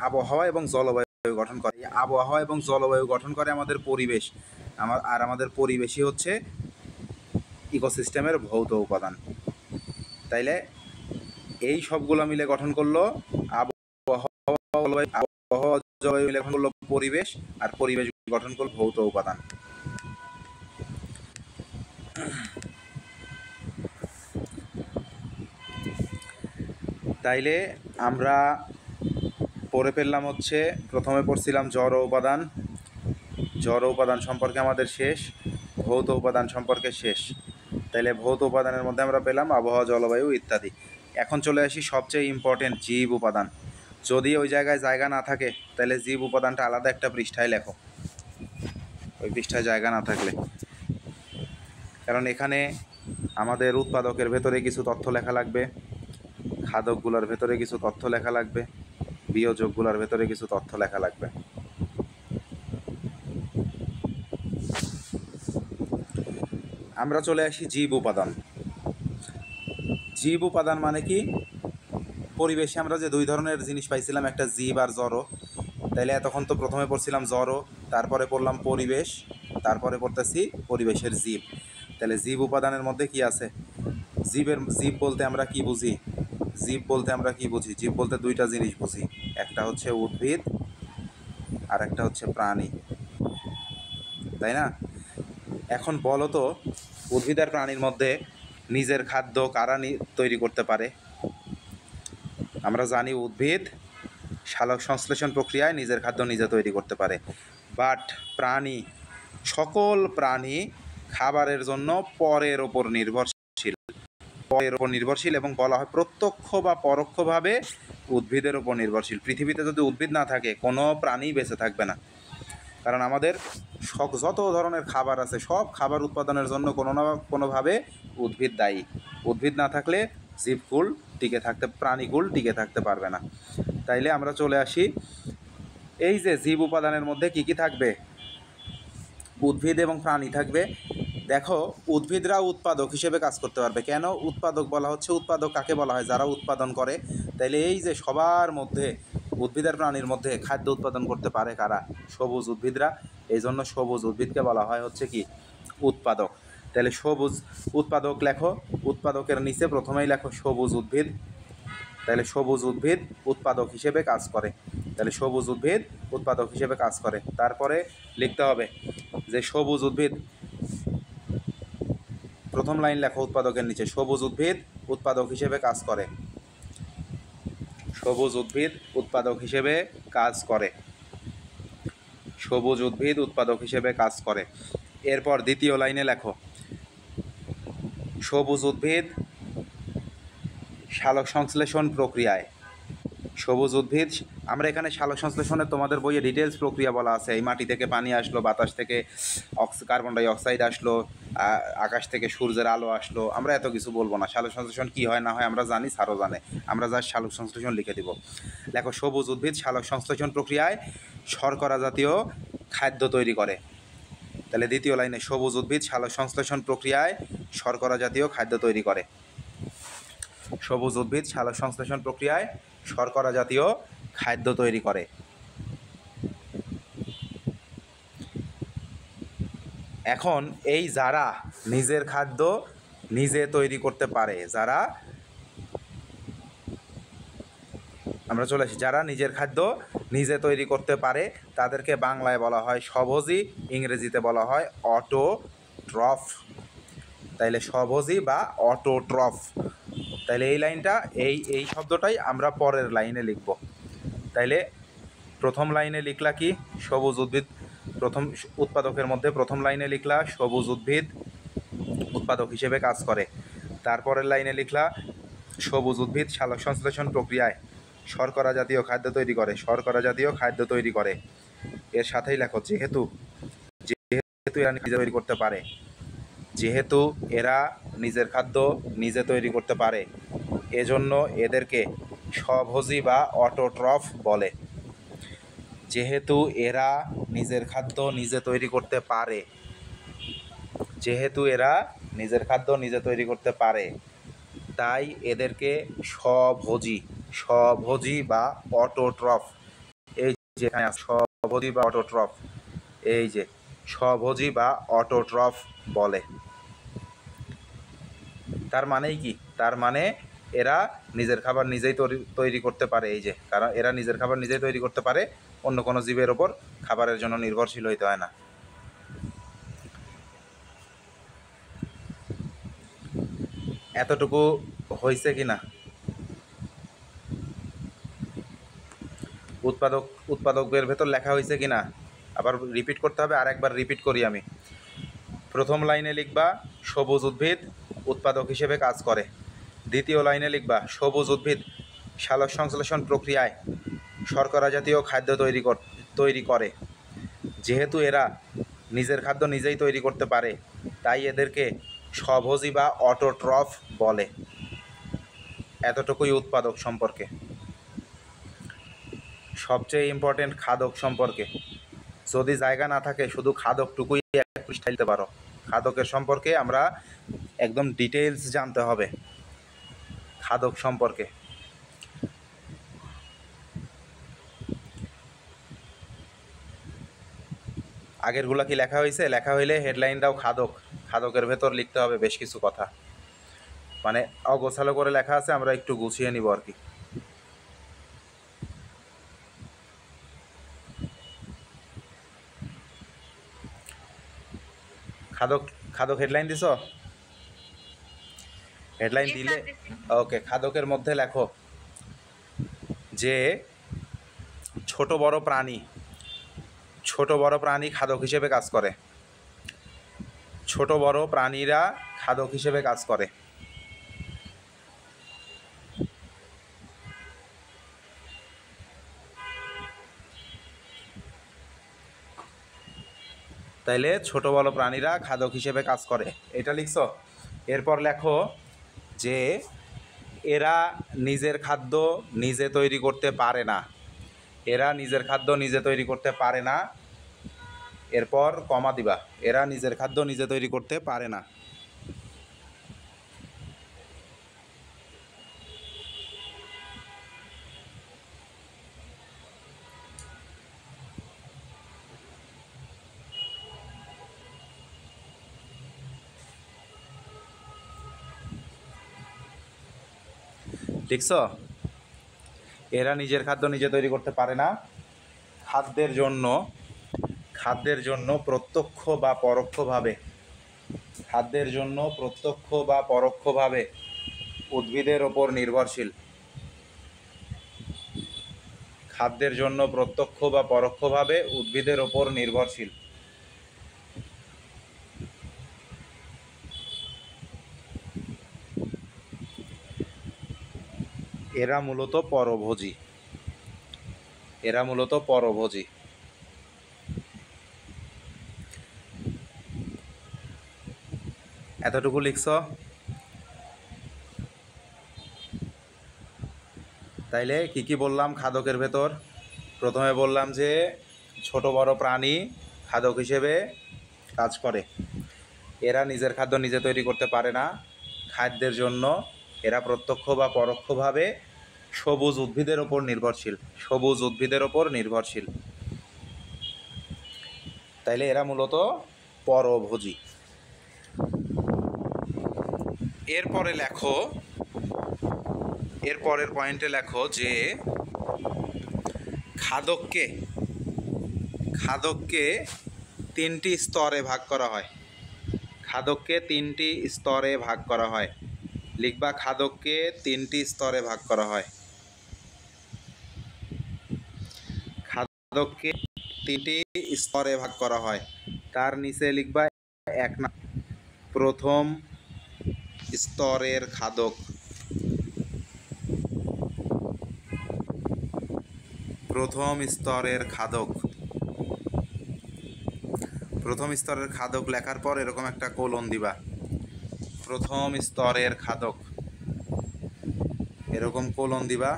আবহাওয়া এবং জলবায়ু গঠন করে। আবহাওয়া এবং জলবায়ু গঠন করে আমাদের পরিবেশ। আমাদের পরিবেশই হচ্ছে ইকোসিস্টেমের ভৌত উপাদান। তাইলে এই সবগুলো মিলে গঠন করলো আবহাওয়া, জলবায়ু মিলে গঠন করলো পরিবেশ, আর পরিবেশ গঠন করলো ভৌত উপাদান। তাইলে আমরা পড়ে ফেললাম হচ্ছে, প্রথমে পড়ছিলাম জড় উপাদান সম্পর্কে আমাদের শেষ, ভৌত উপাদান সম্পর্কে শেষ। তাইলে ভৌত উপাদানের মধ্যে আমরা পেলাম আবহাওয়া, জলবায়ু ইত্যাদি। এখন চলে আসি সবচেয়ে ইম্পর্টেন্ট জীব উপাদান। যদি ওই জায়গায় জায়গা না থাকে তাহলে জীব উপাদানটা আলাদা একটা পৃষ্ঠায় লেখো, ওই পৃষ্ঠায় জায়গা না থাকলে। কারণ এখানে আমাদের উৎপাদকের ভেতরে কিছু তথ্য লেখা লাগবে, খাদকগুলোর ভেতরে কিছু তথ্য লেখা লাগবে, বিয়োজকগুলোর ভেতরে কিছু তথ্য লেখা লাগবে। আমরা চলে আসি জীব উপাদান মানে কি? পরিবেশে আমরা যে 2 ধরনের জিনিস পাইছিলাম, একটা জীব আর জড়। তাইলে এতক্ষণ তো প্রথমে পড়ছিলাম জড়, তারপরে পড়লাম পরিবেশ, তারপরে পড়তেছি পরিবেশের জীব। তাহলে জীব উপাদানের মধ্যে কি আছে? জীব বলতে আমরা কি বুঝি? জীব বলতে 2টা জিনিস বুঝি। একটা হচ্ছে উদ্ভিদ আর একটা হচ্ছে প্রাণী, তাই না? এখন বলো তো, উদ্ভিদ আর প্রাণীর মধ্যে নিজের খাদ্য কারা তৈরি করতে পারে? আমরা জানি উদ্ভিদ সালোক সংশ্লেষণ প্রক্রিয়ায় নিজের খাদ্য নিজে তৈরি করতে পারে, বাট সকল প্রাণী খাবারের জন্য পরের ওপর নির্ভরশীল এবং বলা হয় প্রত্যক্ষ বা পরোক্ষভাবে উদ্ভিদের ওপর নির্ভরশীল। পৃথিবীতে যদি উদ্ভিদ না থাকে কোনো প্রাণী বেঁচে থাকবে না। কারণ আমাদের যত ধরনের খাবার আছে সব খাবার উৎপাদনের জন্য কোনো না কোনোভাবে উদ্ভিদ দায়ী। উদ্ভিদ না থাকলে প্রাণীকুল টিকে থাকতে পারবে না। তাইলে আমরা চলে আসি, এই যে জীব উপাদানের মধ্যে কি কি থাকবে? উদ্ভিদ এবং প্রাণী থাকবে। দেখো, উদ্ভিদরা উৎপাদক হিসেবে কাজ করতে পারবে। কেন উৎপাদক বলা হচ্ছে? উৎপাদক কাকে বলা হয়? যারা উৎপাদন করে। তাইলে এই যে সবার মধ্যে, উদ্ভিদ আর প্রাণীর মধ্যে খাদ্য উৎপাদন করতে পারে কারা? সবুজ উদ্ভিদরা। এই জন্য সবুজ উদ্ভিদকে বলা হয় হচ্ছে কি? উৎপাদক। তাহলে সবুজ উৎপাদক লেখো, উৎপাদকের নিচে প্রথমেই লেখো সবুজ উদ্ভিদ। তাহলে সবুজ উদ্ভিদ উৎপাদক হিসেবে কাজ করে। তারপরে লিখতে হবে যে সবুজ উদ্ভিদ, প্রথম লাইন লেখো উৎপাদকের নিচে, সবুজ উদ্ভিদ উৎপাদক হিসেবে কাজ করে। এরপর দ্বিতীয় লাইনে লেখো সবুজ উদ্ভিদ সালোক সংশ্লেষণ প্রক্রিয়ায়। আমরা এখানে সালোক সংশ্লেষণের তোমাদের বইয়ে ডিটেলস প্রক্রিয়া বলা আছে। এই মাটি থেকে পানি আসলো, বাতাস থেকে কার্বন ডাই অক্সাইড আসলো, আকাশ থেকে সূর্যের আলো আসলো। আমরা এত কিছু বলবো না। সালোক সংশ্লেষণ কী হয় না হয় আমরা জানি, স্যারও জানে। আমরা যা সালোক সংশ্লেষণ লিখে দিব। লেখো সবুজ উদ্ভিদ সালোক সংশ্লেষণ প্রক্রিয়ায় শর্করা জাতীয় খাদ্য তৈরি করে। তাহলে দ্বিতীয় লাইনে সবুজ উদ্ভিদ সালোক সংশ্লেষণ প্রক্রিয়ায় শর্করা জাতীয় খাদ্য তৈরি করে। সবুজ উদ্ভিদ সালোক সংশ্লেষণ প্রক্রিয়ায় শর্করা জাতীয় খাদ্য তৈরি করে। এখন এই যারা নিজের খাদ্য নিজে তৈরি করতে পারে, যারা আমরা চলে আসি, যারা নিজের খাদ্য নিজে তৈরি করতে পারে তাদেরকে বাংলায় বলা হয় স্বভোজী, ইংরেজিতে বলা হয় অটোট্রফ। তাইলে স্বভোজী বা অটোট্রফ। তাইলে এই লাইনটা এই শব্দটাই আমরা পরের লাইনে লিখব। তাইলে প্রথম লাইনে লিখলা কি? সবুজ উদ্ভিদ। প্রথম উৎপাদকের মধ্যে প্রথম লাইনে লিখলা সবুজ উদ্ভিদ উৎপাদক হিসেবে কাজ করে। তারপরের লাইনে লিখলা সবুজ উদ্ভিদ সালোক সংশ্লেষণ প্রক্রিয়ায় শর্করা জাতীয় খাদ্য তৈরি করে। শর্করা জাতীয় খাদ্য তৈরি করে। এর সাথেই লেখো যেহেতু এরা নিজে তৈরি করতে পারে, যেহেতু এরা নিজের খাদ্য নিজে তৈরি করতে পারে, এজন্য এদেরকে স্বভোজী বা অটোট্রফ বলে। যেহেতু এরা নিজের খাদ্য নিজে তৈরি করতে পারে, যেহেতু এরা নিজের খাদ্য নিজে তৈরি করতে পারে, তাই এদেরকে স্বভোজী বা অটোট্রফ, এই যে স্বভোজী বা অটোট্রফ, এই যে স্বভোজী বা অটোট্রফ বলে। তার মানেই কি? তার মানে এরা নিজের খাবার নিজেই তৈরি করতে পারে। এই যে কারণ এরা নিজের খাবার নিজেই তৈরি করতে পারে, অন্য কোনো জীবের ওপর খাবারের জন্য নির্ভরশীল হইতে হয় না। এতটুকু হয়েছে কি না? উৎপাদকের ভেতর লেখা হয়েছে কি না? আবার রিপিট করতে হবে, আরেকবার রিপিট করি আমি। প্রথম লাইনে লিখবা সবুজ উদ্ভিদ উৎপাদক হিসেবে কাজ করে। দ্বিতীয় লাইনে লিখবা সবুজ উদ্ভিদ সালোক সংশ্লেষণ প্রক্রিয়ায় শর্করা জাতীয় খাদ্য তৈরি করে। যেহেতু এরা নিজের খাদ্য নিজেই তৈরি করতে পারে, তাই এদেরকে স্বভোজী বা অটোট্রফ বলে। এতটুকুই উৎপাদক সম্পর্কে। সবচেয়ে ইম্পর্টেন্ট খাদক সম্পর্কে। যদি জায়গা না থাকে শুধু খাদকটুকুই এক পৃষ্ঠায় লিখতে পারো। খাদকের সম্পর্কে আমরা একদম ডিটেইলস জানতে হবে খাদক সম্পর্কে। আগেরগুলা কি লেখা হয়েছে? লেখা হইলে হেডলাইন দাও খাদক। খাদকের ভেতর লিখতে হবে বেশ কিছু কথা, মানে অগোছালো করে লেখা আছে, আমরা একটু গুছিয়ে নিব আর কি। খাদক হেডলাইন দিছ? হেডলাইন দিলে ওকে। খাদকের মধ্যে লেখো যে ছোট বড় প্রাণী খাদক হিসেবে কাজ করে। ছোট বড় প্রাণীরা খাদক হিসেবে কাজ করে। তাইলে ছোট বড় প্রাণীরা খাদক হিসেবে কাজ করে, এটা লিখছো। এরপর লেখো যে এরা নিজের খাদ্য নিজে তৈরি করতে পারে না। এরা নিজের খাদ্য নিজে তৈরি করতে পারে না। এরপর কমা দিবা, এরা নিজের খাদ্য নিজে তৈরি করতে পারে না। লিখছ? এরা নিজের খাদ্য নিজে তৈরি করতে পারে না। খাদ্যের জন্য প্রত্যক্ষ বা পরোক্ষভাবে উদ্ভিদের ওপর নির্ভরশীল। খাদ্যের জন্য প্রত্যক্ষ বা পরোক্ষভাবে উদ্ভিদের ওপর নির্ভরশীল। এরা মূলত পরভোজী। এতটুকু লিখছ? তাইলে কি বললাম খাদকের ভেতর? প্রথমে বললাম যে ছোট বড় প্রাণী খাদক হিসেবে কাজ করে। এরা নিজের খাদ্য নিজে তৈরি করতে পারে না। খাদ্যের জন্য এরা প্রত্যক্ষ বা পরোক্ষভাবে সবুজ উদ্ভিদের ওপর নির্ভরশীল। সবুজ উদ্ভিদের ওপর নির্ভরশীল। তাইলে এরা মূলত পরভোজী। এরপরে লেখো, এরপরের পয়েন্টে লেখো যে খাদককে তিনটি স্তরে ভাগ করা হয়। খাদককে তিনটি স্তরে ভাগ করা হয়। লিখবা খাদককে তিনটি স্তরে ভাগ করা হয়। খাদককে তিনটি স্তরে ভাগ করা হয়। তার নিচে লিখবা এক প্রথম স্তরের খাদক। প্রথম স্তরের খাদক। প্রথম স্তরের খাদক লেখার পর এরকম একটা কোলন দিবা। প্রথম স্তরের খাদক, এরকম কোলন দিবা,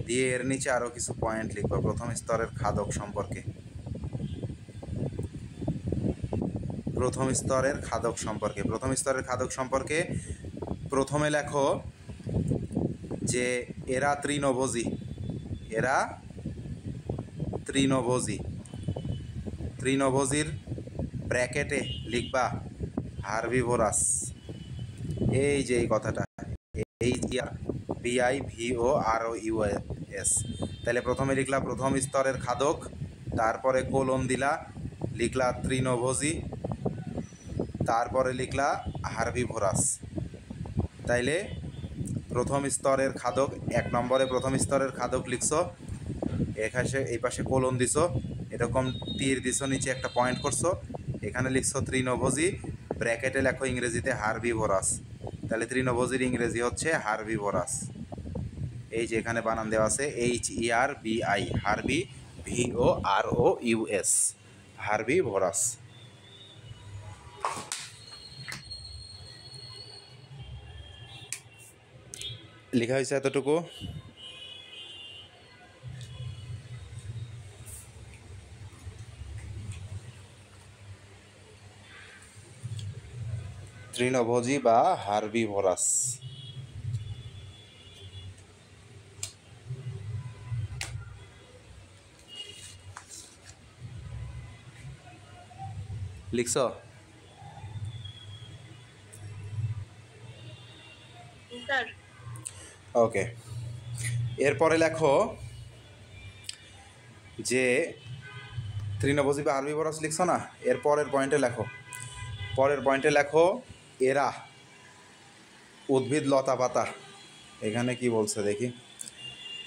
দিয়ে এর নিচে আরও কিছু পয়েন্ট লিখবা প্রথম স্তরের খাদক সম্পর্কে। প্রথম স্তরের খাদক সম্পর্কে, প্রথম স্তরের খাদক সম্পর্কে প্রথমে লেখো যে এরা তৃণভোজী। এরা তৃণভোজী। তৃণভোজীর ব্র্যাকেটে লিখবা হার্বিভোরাস। এই যে এই কথাটা, এই BIVOROUS। তাহলে প্রথমে লিখলা প্রথম স্তরের খাদক, তারপরে কোলন দিলা, লিখলা তৃণভোজী, তারপরে লিখলা হার্বিভোরাস। তাইলে প্রথম স্তরের খাদক, এক নম্বরে প্রথম স্তরের খাদক লিখছো, এই পাশে কোলন দিছো, এরকম তীর দিছো, নিচে একটা পয়েন্ট করছো, এখানে লিখছো তৃণভোজী, ব্র্যাকেটে লেখো ইংরেজিতে হার্বিভোরাস। তাহলে তৃণভোজীর ইংরেজি হচ্ছে হার্বিভোরাস। এই যে এখানে বানান দেওয়া আছে HERBI, HARBIVOROUS, হার্বিভোরাস। লেখা হয়েছে এতটুকু। তৃণভোজী বা হার্বিভোরাস। লিখছ? ওকে। এরপরে লেখো যে তৃণভোজী বা হার্বিভোরাস লিখছো না, এর পরের পয়েন্টে লেখো, পরের পয়েন্টে লেখো এরা উদ্ভিদ লতা পাতা। এখানে কি বলছে দেখি,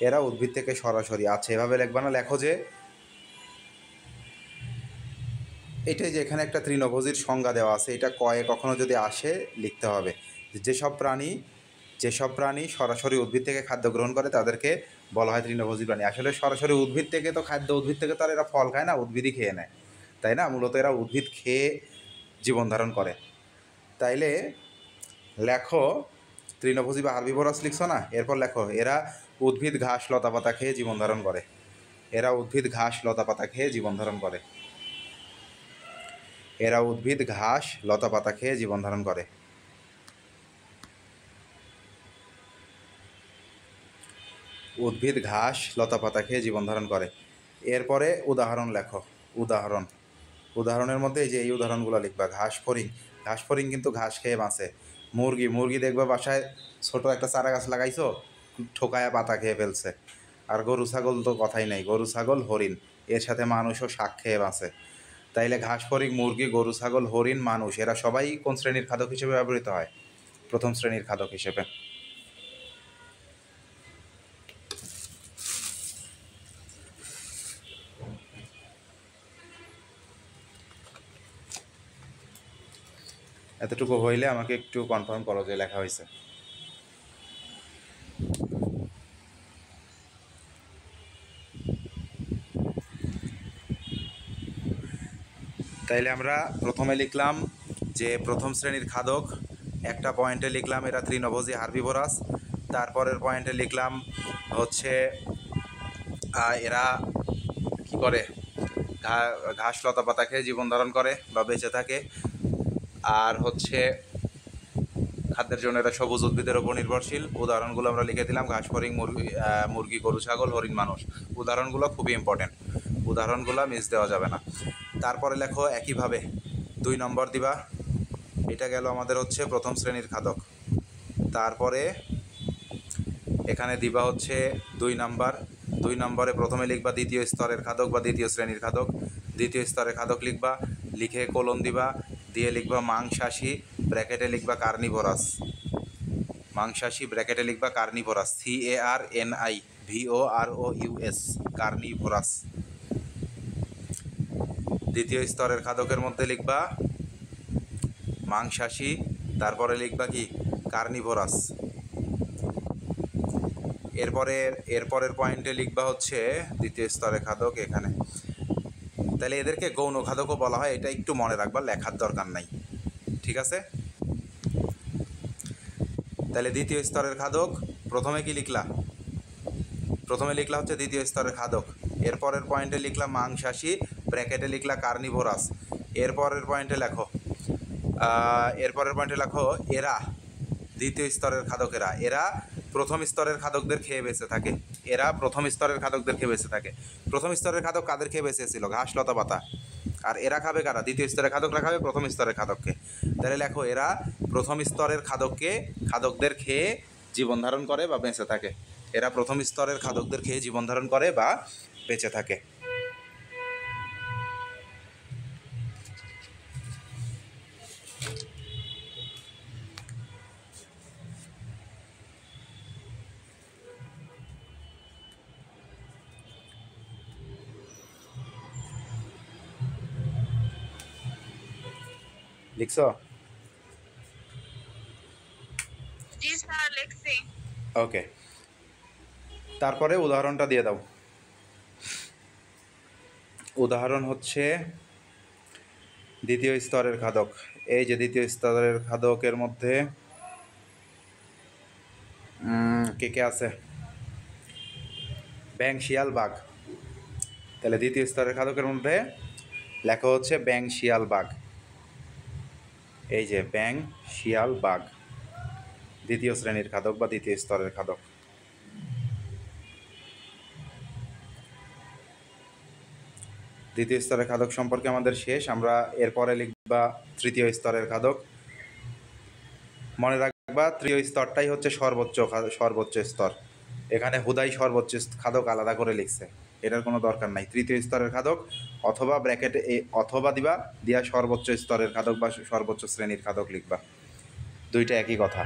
এরা উদ্ভিদ থেকে সরাসরি, আচ্ছা এভাবে লিখবা না, লেখো যে এটাই যে এখানে একটা তৃণভোজীর সংজ্ঞা দেওয়া আছে, এটা কয়ে কখনো যদি আসে লিখতে হবে। যেসব প্রাণী সরাসরি উদ্ভিদ থেকে খাদ্য গ্রহণ করে তাদেরকে বলা হয় তৃণভোজী প্রাণী। আসলে সরাসরি উদ্ভিদ থেকে তো খাদ্য, উদ্ভিদ থেকে তো আর এরা ফল খায় না, উদ্ভিদই খেয়ে নেয়, তাই না? মূলত এরা উদ্ভিদ খেয়ে জীবন ধারণ করে। তাইলে লেখো তৃণভোজী বা হার্বিভোরাস লিখছো না, এরপর লেখো এরা উদ্ভিদ ঘাস লতাপাতা খেয়ে জীবন ধারণ করে। এরা উদ্ভিদ ঘাস লতাপাতা খেয়ে জীবন ধারণ করে। এরা উদ্ভিদ ঘাস লতাপাতা খেয়ে জীবন ধারণ করে। উদ্ভিদ ঘাস লতাপাতা খেয়ে জীবন ধারণ করে। এরপরে উদাহরণ লেখো। উদাহরণের মধ্যে এই যে এই উদাহরণগুলো লিখবা। ঘাস ফড়িং কিন্তু ঘাস খেয়ে বাঁচে। মুরগি দেখবা বাসায় ছোট একটা চারা গাছ লাগাইছো, ঠোকায়া পাতা খেয়ে ফেলছে। আর গরু ছাগল তো কথাই নেই, গরু ছাগল হরিণ, এর সাথে মানুষও শাক খেয়ে বাঁচে। তাইলে ঘাস ফড়িং, মুরগি, গরু ছাগল, হরিণ, মানুষ, এরা সবাই কোন শ্রেণীর খাদক হিসেবে ব্যবহৃত হয়? প্রথম শ্রেণীর খাদক হিসেবে। এতটুকু হইলে আমাকে একটু কনফার্ম করো যে লেখা হয়েছে। তাইলে আমরা প্রথমে লিখলাম যে প্রথম শ্রেণীর খাদক, একটা পয়েন্টে লিখলাম এরা তৃণভোজী হার্বিভোরাস, তারপরের পয়েন্টে লিখলাম হচ্ছে এরা কি করে, ঘাস লতা পাতা খেয়ে জীবন ধারণ করে বা বেঁচে থাকে। আর হচ্ছে খাদ্যের জন্য এরা সবুজ উদ্ভিদের উপর নির্ভরশীল। উদাহরণগুলো আমরা লিখে দিলাম: ঘাস ফড়িং, মুরগি, গরু, ছাগল, হরিণ, মানুষ। উদাহরণগুলো খুবই ইম্পর্টেন্ট, উদাহরণগুলো মিস দেওয়া যাবে না। তারপরে লেখো একইভাবে 2 নম্বর দিবা। এটা গেল আমাদের হচ্ছে প্রথম শ্রেণীর খাদক। তারপরে এখানে দিবা হচ্ছে 2 নাম্বার। 2 নম্বরে প্রথমে লিখবা দ্বিতীয় স্তরের খাদক বা দ্বিতীয় শ্রেণীর খাদক। দ্বিতীয় স্তরের খাদক লিখবা, লিখে কোলন দিবা, দিয়ে লিখবা মাংসাশী, ব্র্যাকেটে লিখবা কার্নিভোরাস। মাংসাশী ব্র্যাকেটে লিখবা কার্নিভোরাস, CARNIVOROUS, কার্নিভোরাস। দ্বিতীয় স্তরের খাদকের মধ্যে লিখবা মাংসাশী, তারপরে লিখবা কি কার্নিভোরাস। এরপরের পয়েন্টে লিখবা হচ্ছে দ্বিতীয় স্তরের খাদক এখানে। তাহলে এদেরকে গৌণ খাদকও বলা হয়, এটা একটু মনে রাখবা, লেখার দরকার নাই, ঠিক আছে? তাহলে দ্বিতীয় স্তরের খাদক প্রথমে কি লিখলা? প্রথমে লিখলা হচ্ছে দ্বিতীয় স্তরের খাদক। এরপরের পয়েন্টে লিখলা মাংসাশী, ব্র্যাকেটে লিখলা কার্নিভোরাস। এরপরের পয়েন্টে লেখো এরা দ্বিতীয় স্তরের খাদকেরা, এরা প্রথম স্তরের খাদকদের খেয়ে বেঁচে থাকে। এরা প্রথম স্তরের খাদকদের খেয়ে বেঁচে থাকে। প্রথম স্তরের খাদক কাদের খেয়ে বেঁচে ছিল? ঘাস লতা পাতা। আর এরা খাবে কারা? দ্বিতীয় স্তরের খাদকরা খাবে প্রথম স্তরের খাদককে। তাহলে লেখো এরা প্রথম স্তরের খাদকদের খেয়ে জীবন ধারণ করে বা বেঁচে থাকে। এরা প্রথম স্তরের খাদকদের খেয়ে জীবন ধারণ করে বা বেঁচে থাকে। লিখছো? জি স্যার, লিখছি। ওকে, তারপরে উদাহরণটা দিয়ে দাও। উদাহরণ হচ্ছে দ্বিতীয় স্তরের খাদক। এই যে দ্বিতীয় স্তরের খাদকের মধ্যে কে কে আছে? ব্যাঙ, শিয়াল, বাঘ। তাহলে দ্বিতীয় স্তরের খাদকের মধ্যে লেখা হচ্ছে ব্যাঙ, শিয়াল, বাঘ। এই যে ব্যাঙ, শিয়াল, বাঘ দ্বিতীয় শ্রেণীর খাদক বা দ্বিতীয় স্তরের খাদক। দ্বিতীয় স্তরের খাদক সম্পর্কে আমাদের শেষ। আমরা এরপরে লিখবা তৃতীয় স্তরের খাদক। মনে রাখবা তৃতীয় স্তরটাই হচ্ছে সর্বোচ্চ স্তর। এখানে হুদাই সর্বোচ্চ খাদক আলাদা করে লিখছে, এটার কোনো দরকার নাই। তৃতীয় স্তরের খাদক অথবা ব্র্যাকেটে অথবা দিয়া সর্বোচ্চ স্তরের খাদক বা সর্বোচ্চ শ্রেণীর খাদক লিখবা, দুইটা একই কথা।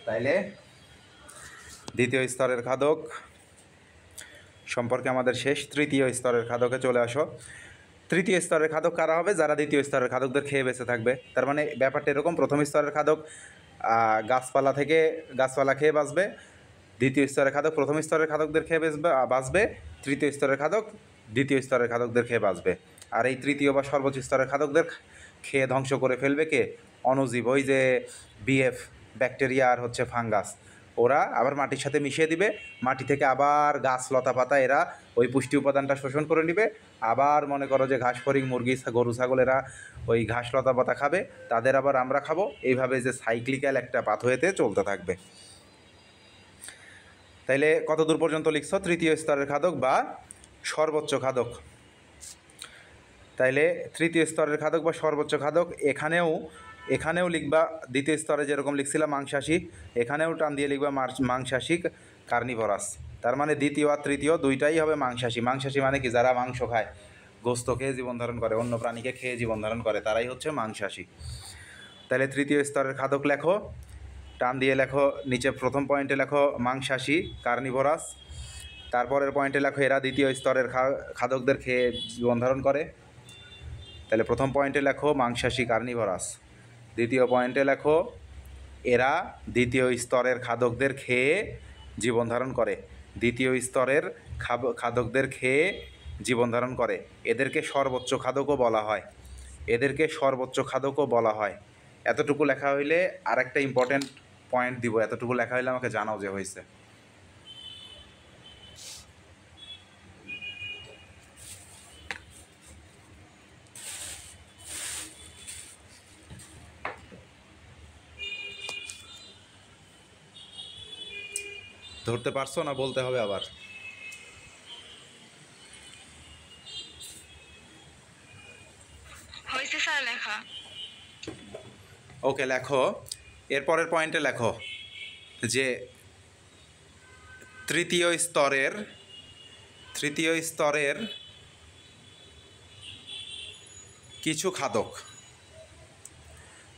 তাইলে দ্বিতীয় স্তরের খাদক সম্পর্কে আমাদের শেষ। তৃতীয় স্তরের খাদকে চলে আসো। তৃতীয় স্তরের খাদক কারা হবে? যারা দ্বিতীয় স্তরের খাদকদের খেয়ে বেঁচে থাকবে। তার মানে ব্যাপারটা এরকম: প্রথম স্তরের খাদক গাছপালা খেয়ে বাঁচবে। দ্বিতীয় স্তরের খাদক প্রথম স্তরের খাদকদের খেয়ে বাঁচবে। তৃতীয় স্তরের খাদক দ্বিতীয় স্তরের খাদকদের খেয়ে বাঁচবে। আর এই তৃতীয় বা সর্বোচ্চ স্তরের খাদকদের খেয়ে ধ্বংস করে ফেলবে কে? অণুজীব, ওই যে বিএফ, ব্যাকটেরিয়া আর হচ্ছে ফাঙ্গাস। ওরা আবার মাটির সাথে মিশিয়ে দিবে, মাটি থেকে আবার গাছ লতা পাতা এরা ওই পুষ্টি উপাদানটা শোষণ করে নেবে। আবার মনে করো যে ঘাস ফড়িং, মুরগি, গরু, ছাগল এরা ওই ঘাস লতা পাতা খাবে, তাদের আবার আমরা খাবো। এইভাবে যে সাইক্লিক্যাল একটা পাথওয়েতে চলতে থাকবে। তাইলে কত দূর পর্যন্ত লিখছ? তৃতীয় স্তরের খাদক বা সর্বোচ্চ খাদক। তাইলে তৃতীয় স্তরের খাদক বা সর্বোচ্চ খাদক এখানেও লিখবা দ্বিতীয় স্তরে যেরকম লিখছিলাম মাংসাশী, এখানেও টান দিয়ে লিখবা মাংসাশী কার্নিভোরাস। তার মানে দ্বিতীয় আর তৃতীয় দুইটাই হবে মাংসাশী। মাংসাশী মানে কি? যারা মাংস খায়, গোস্ত খেয়ে জীবন ধারণ করে, অন্য প্রাণীকে খেয়ে জীবন ধারণ করে, তারাই হচ্ছে মাংসাশী। তাহলে তৃতীয় স্তরের খাদক লেখো, টান দিয়ে লেখো নিচে প্রথম পয়েন্টে লেখো মাংসাশী কার্নিভোরাস। তারপরের পয়েন্টে লেখো এরা দ্বিতীয় স্তরের খাদকদের খেয়ে জীবন ধারণ করে। তাহলে প্রথম পয়েন্টে লেখো মাংসাশী কার্নিভোরাস। দ্বিতীয় পয়েন্টে লেখো এরা দ্বিতীয় স্তরের খাদকদের খেয়ে জীবন ধারণ করে। দ্বিতীয় স্তরের খাদকদের খেয়ে জীবন ধারণ করে। এদেরকে সর্বোচ্চ খাদকও বলা হয়। এতটুকু লেখা হইলে আর একটা ইম্পর্টেন্ট পয়েন্ট দিব, এতটুকু লেখা হইলে আমাকে জানাও যে হয়েছে। ধরতে পারছো না বলতে হবে আবার? হয়েছে স্যার লেখা। ওকে, লেখো। এরপরের পয়েন্টে লেখো যে তৃতীয় স্তরের কিছু খাদক,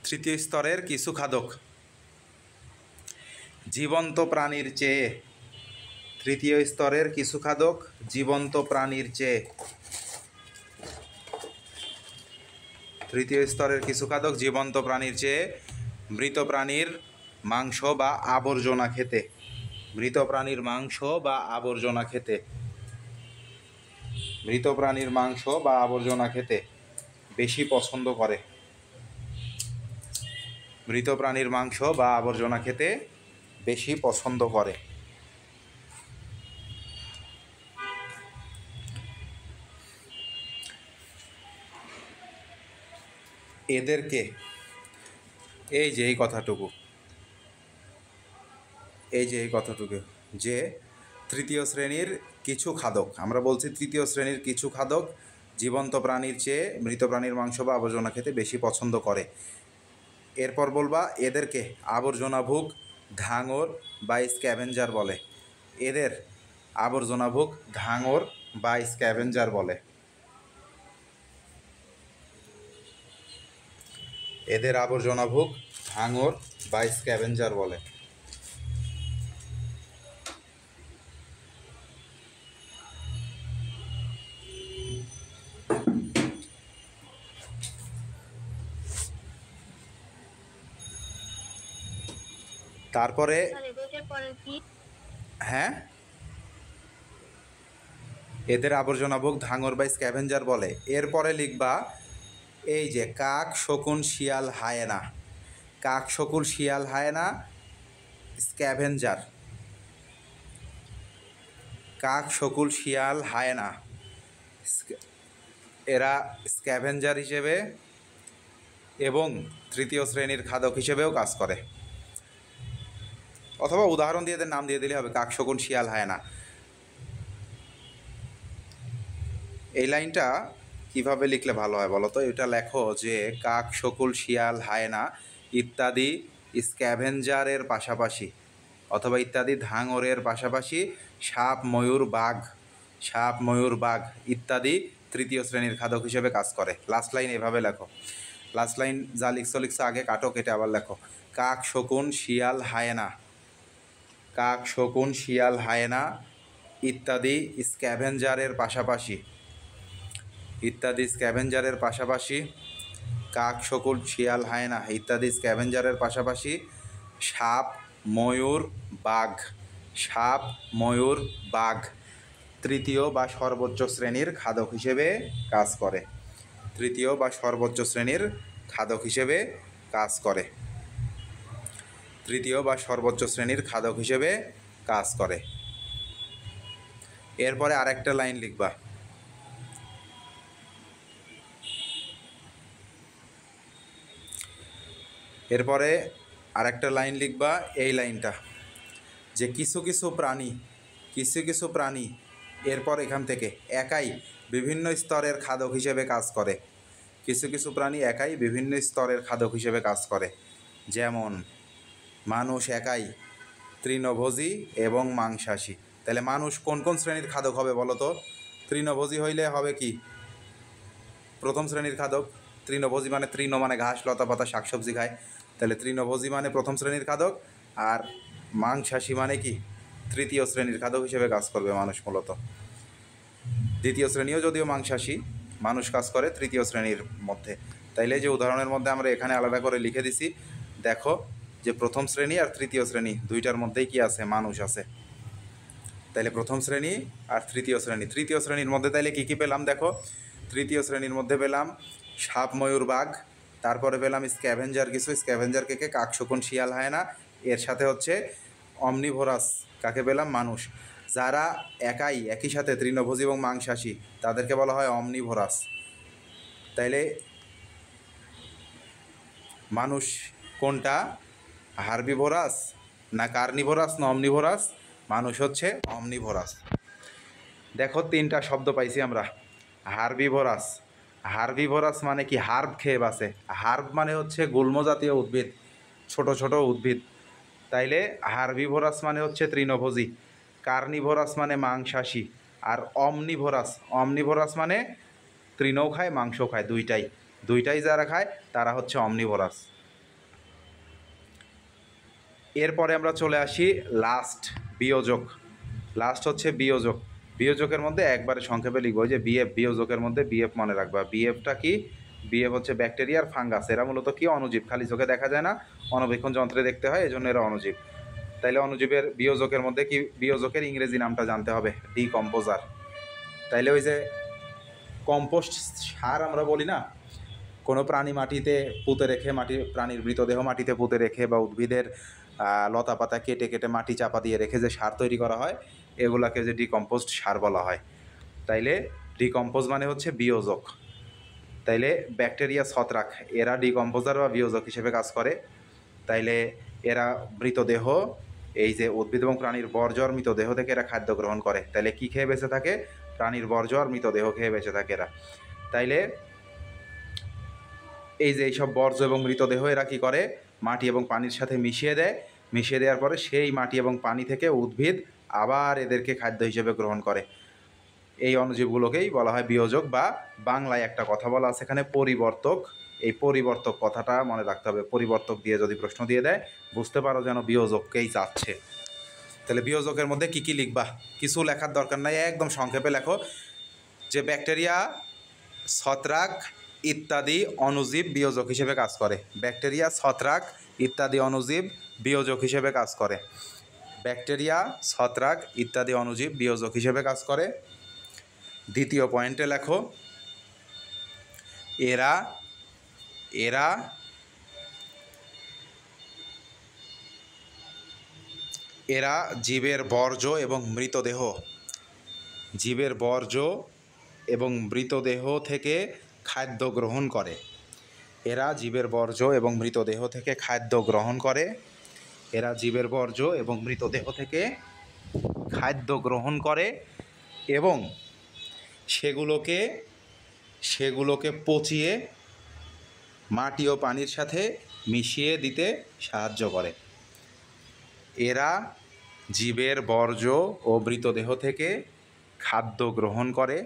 তৃতীয় স্তরের কিছু খাদক জীবন্ত প্রাণীর চেয়ে, তৃতীয় স্তরের কিছু খাদক জীবন্ত প্রাণীর চেয়ে, তৃতীয় স্তরের কিছু খাদক জীবন্ত প্রাণীর চেয়ে মৃত প্রাণীর মাংস বা আবর্জনা খেতে, মৃত প্রাণীর মাংস বা আবর্জনা খেতে, মৃত প্রাণীর মাংস বা আবর্জনা খেতে বেশি পছন্দ করে, মৃত প্রাণীর মাংস বা আবর্জনা খেতে বেশি পছন্দ করে। এদেরকে, এই যে এই কথাটুকু, এই যে এই কথাটুকু যে তৃতীয় শ্রেণীর কিছু খাদক, আমরা বলছি তৃতীয় শ্রেণীর কিছু খাদক জীবন্ত প্রাণীর চেয়ে মৃত প্রাণীর মাংস বা আবর্জনা খেতে বেশি পছন্দ করে। এরপর বলবা এদেরকে আবর্জনাভুক, ধাঙর বা স্ক্যাভেঞ্জার বলে। এদের আবর্জনাভুক, ধাঙর বা স্ক্যাভেঞ্জার বলে। এদের আবর্জনাভুক, ধাঙর বা স্ক্যাভেঞ্জার বলে। তারপরে হ্যাঁ, এদের আবর্জনাভুক, ধাঙর বা স্ক্যাভেঞ্জার বলে। এরপরে লিখবা এই যে কাক, শকুন, শিয়াল, হায়েনা, কাক, শকুন, শিয়াল, হায়েনা স্ক্যাভেঞ্জার, কাক, শকুন, শিয়াল, হায়েনা এরা স্ক্যাভেঞ্জার হিসেবে এবং তৃতীয় শ্রেণীর খাদক হিসেবেও কাজ করে। অথবা উদাহরণ দিয়ে এদের নাম দিয়ে দিলে হবে, কাক, শকুন, শিয়াল, হায়েনা। এই লাইনটা কিভাবে লিখলে ভালো হয় বলো তো? এটা লেখো যে কাক, শকুন, শিয়াল, হায়েনা ইত্যাদি স্ক্যাভেঞ্জারের পাশাপাশি অথবা ইত্যাদি ধাঙরের পাশাপাশি সাপ, ময়ূর, বাঘ, সাপ, ময়ূর, বাঘ ইত্যাদি তৃতীয় শ্রেণীর খাদক হিসেবে কাজ করে। লাস্ট লাইন এভাবে লেখো, লাস্ট লাইন যা লিখছো আগে কাটো, কেটে আবার লেখো। কাক, শকুন, শিয়াল, হায়েনা, কাক, শকুন, শিয়াল, হায়েনা ইত্যাদি স্ক্যাভেঞ্জারের পাশাপাশি, ইত্যাদি স্ক্যাভেঞ্জারের পাশাপাশি কাক, শকুন, শিয়াল, হায়েনা ইত্যাদি স্ক্যাভেঞ্জারের পাশাপাশি সাপ, ময়ূর, বাঘ, সাপ, ময়ূর, বাঘ তৃতীয় বা সর্বোচ্চ শ্রেণীর খাদক হিসেবে কাজ করে, তৃতীয় বা সর্বোচ্চ শ্রেণীর খাদক হিসেবে কাজ করে, তৃতীয় বা সর্বোচ্চ শ্রেণীর খাদক হিসেবে কাজ করে। এরপরে আরেকটা লাইন লিখবা, এরপরে আরেকটা লাইন লিখবা, এই লাইনটা যে কিছু কিছু প্রাণী এরপর এখান থেকে একাই বিভিন্ন স্তরের খাদক হিসেবে কাজ করে, কিছু কিছু প্রাণী একাই বিভিন্ন স্তরের খাদক হিসেবে কাজ করে। যেমন মানুষ একাই তৃণভোজী এবং মাংসাশী। তাহলে মানুষ কোন কোন শ্রেণীর খাদক হবে বলো তো? তৃণভোজী হইলে হবে কি? প্রথম শ্রেণীর খাদক। তৃণভোজী মানে তৃণ মানে ঘাস, লতা পাতা, শাকসবজি খায়, তাহলে তৃণভোজী মানে প্রথম শ্রেণীর খাদক। আর মাংসাশী মানে কি? তৃতীয় শ্রেণীর খাদক হিসেবে কাজ করবে মানুষ মূলত। দ্বিতীয় শ্রেণীও যদিও মাংসাশী, মানুষ কাজ করে তৃতীয় শ্রেণীর মধ্যে। তাইলে যে উদাহরণের মধ্যে আমরা এখানে আলাদা করে লিখে দিছি, দেখো যে প্রথম শ্রেণী আর তৃতীয় শ্রেণী দুইটার মধ্যেই কি আছে? মানুষ আছে। তাইলে প্রথম শ্রেণী আর তৃতীয় শ্রেণী, তৃতীয় শ্রেণীর মধ্যে তাইলে কী কী পেলাম দেখো? তৃতীয় শ্রেণীর মধ্যে পেলাম সাপ, ময়ূর, বাঘ, তারপরে পেলাম স্ক্যাভেঞ্জার কিছু, স্ক্যাভেঞ্জার কে কাকশকুন শিয়াল হায়না, এর সাথে হচ্ছে অমনিভোরাস কাকে পেলাম মানুষ। যারা একই সাথে তৃণভোজী এবং মাংসাশী তাদেরকে বলা হয় অমনিভোরাস। তাইলে মানুষ কোনটা, হার্বিভোরাস না কার্নিভোরাস না অমনিভোরাস? মানুষ হচ্ছে অমনিভোরাস। দেখো তিনটা শব্দ পাইছি আমরা। হার্বিভোরাস, হার্বিভোরাস মানে কি, হার্ব খেয়ে বাঁচে। হার্ব মানে হচ্ছে গুল্ম জাতীয় উদ্ভিদ, ছোট ছোট উদ্ভিদ। তাইলে হার্বিভোরাস মানে হচ্ছে তৃণভোজী, কার্নিভোরাস মানে মাংসাশী, আর অমনিভোরাস, অমনিভোরাস মানে তৃণও খায় মাংসও খায়, দুইটাই যারা খায় তারা হচ্ছে অমনিভোরাস। এরপরে আমরা চলে আসি লাস্ট, বিয়োজক। লাস্ট হচ্ছে বিয়োজক। বিয়োজকের মধ্যে একবারে সংক্ষেপে লিখবো, যে বিএফ, বিয়োজকের মধ্যে বিএফ মনে রাখবা। বিএফটা কি? বিএফ হচ্ছে ব্যাকটেরিয়ার ফাঙ্গাস। এরা মূলত কি, অণুজীব, খালি চোখে দেখা যায় না, অণুবীক্ষণ যন্ত্রে দেখতে হয়, এজন্য এরা অণুজীব। তাইলে অণুজীবের বিয়োজকের মধ্যে কি, বিয়োজকের ইংরেজি নামটা জানতে হবে, ডিকম্পোজার। তাইলে ওই যে কম্পোস্ট সার আমরা বলি না, কোনো প্রাণী মাটিতে পুঁতে রেখে, প্রাণীর মৃতদেহ মাটিতে পুঁতে রেখে বা উদ্ভিদের লতা পাতা কেটে কেটে মাটি চাপা দিয়ে রেখে যে সার তৈরি করা হয়, এগুলাকে যে ডিকম্পোস্ট সার বলা হয়। তাইলে ডিকম্পোজ মানে হচ্ছে বিয়োজক। তাইলে ব্যাকটেরিয়া, ছত্রাক, এরা ডিকম্পোজার বা বিয়োজক হিসেবে কাজ করে। তাইলে এরা মৃতদেহ, এই যে উদ্ভিদ এবং প্রাণীর বর্জ্য আর মৃতদেহ থেকে এরা খাদ্য গ্রহণ করে। তাইলে কি খেয়ে বেঁচে থাকে? প্রাণীর বর্জ্য আর মৃতদেহ খেয়ে বেঁচে থাকে এরা। তাইলে এই যে এইসব বর্জ্য এবং মৃতদেহ এরা কী করে, মাটি এবং পানির সাথে মিশিয়ে দেয়। মিশিয়ে দেওয়ার পরে সেই মাটি এবং পানি থেকে উদ্ভিদ আবার এদেরকে খাদ্য হিসেবে গ্রহণ করে। এই অণুজীবগুলোকেই বলা হয় বিয়োজক, বা বাংলায় একটা কথা বলা আছে এখানে, পরিবর্তক। এই পরিবর্তক কথাটা মনে রাখতে হবে। পরিবর্তক দিয়ে যদি প্রশ্ন দিয়ে দেয়, বুঝতে পারো যেন বিয়োজককেই চাচ্ছে। তাহলে বিয়োজকের মধ্যে কী কী লিখবা, কিছু লেখার দরকার নাই, একদম সংক্ষেপে লেখো যে ব্যাকটেরিয়া, ছত্রাক ইত্যাদি অণুজীব বিয়োজক হিসেবে কাজ করে। ব্যাকটেরিয়া, ছত্রাক ইত্যাদি অণুজীব বিয়োজক হিসেবে কাজ করে। ব্যাকটেরিয়া, ছত্রাক ইত্যাদি অণুজীব বিয়োজক হিসেবে কাজ করে। দ্বিতীয় পয়েন্টে লেখো, এরা এরা এরা জীবের বর্জ্য এবং মৃতদেহ, জীবের বর্জ্য এবং মৃতদেহ থেকে খাদ্য গ্রহণ করে। এরা জীবের বর্জ্য এবং মৃতদেহ থেকে খাদ্য গ্রহণ করে। এরা জীবের বর্জ্য এবং মৃতদেহ থেকে খাদ্য গ্রহণ করে এবং সেগুলোকে পচিয়ে মাটি ও পানির সাথে মিশিয়ে দিতে সাহায্য করে। এরা জীবের বর্জ্য ও মৃতদেহ থেকে খাদ্য গ্রহণ করে।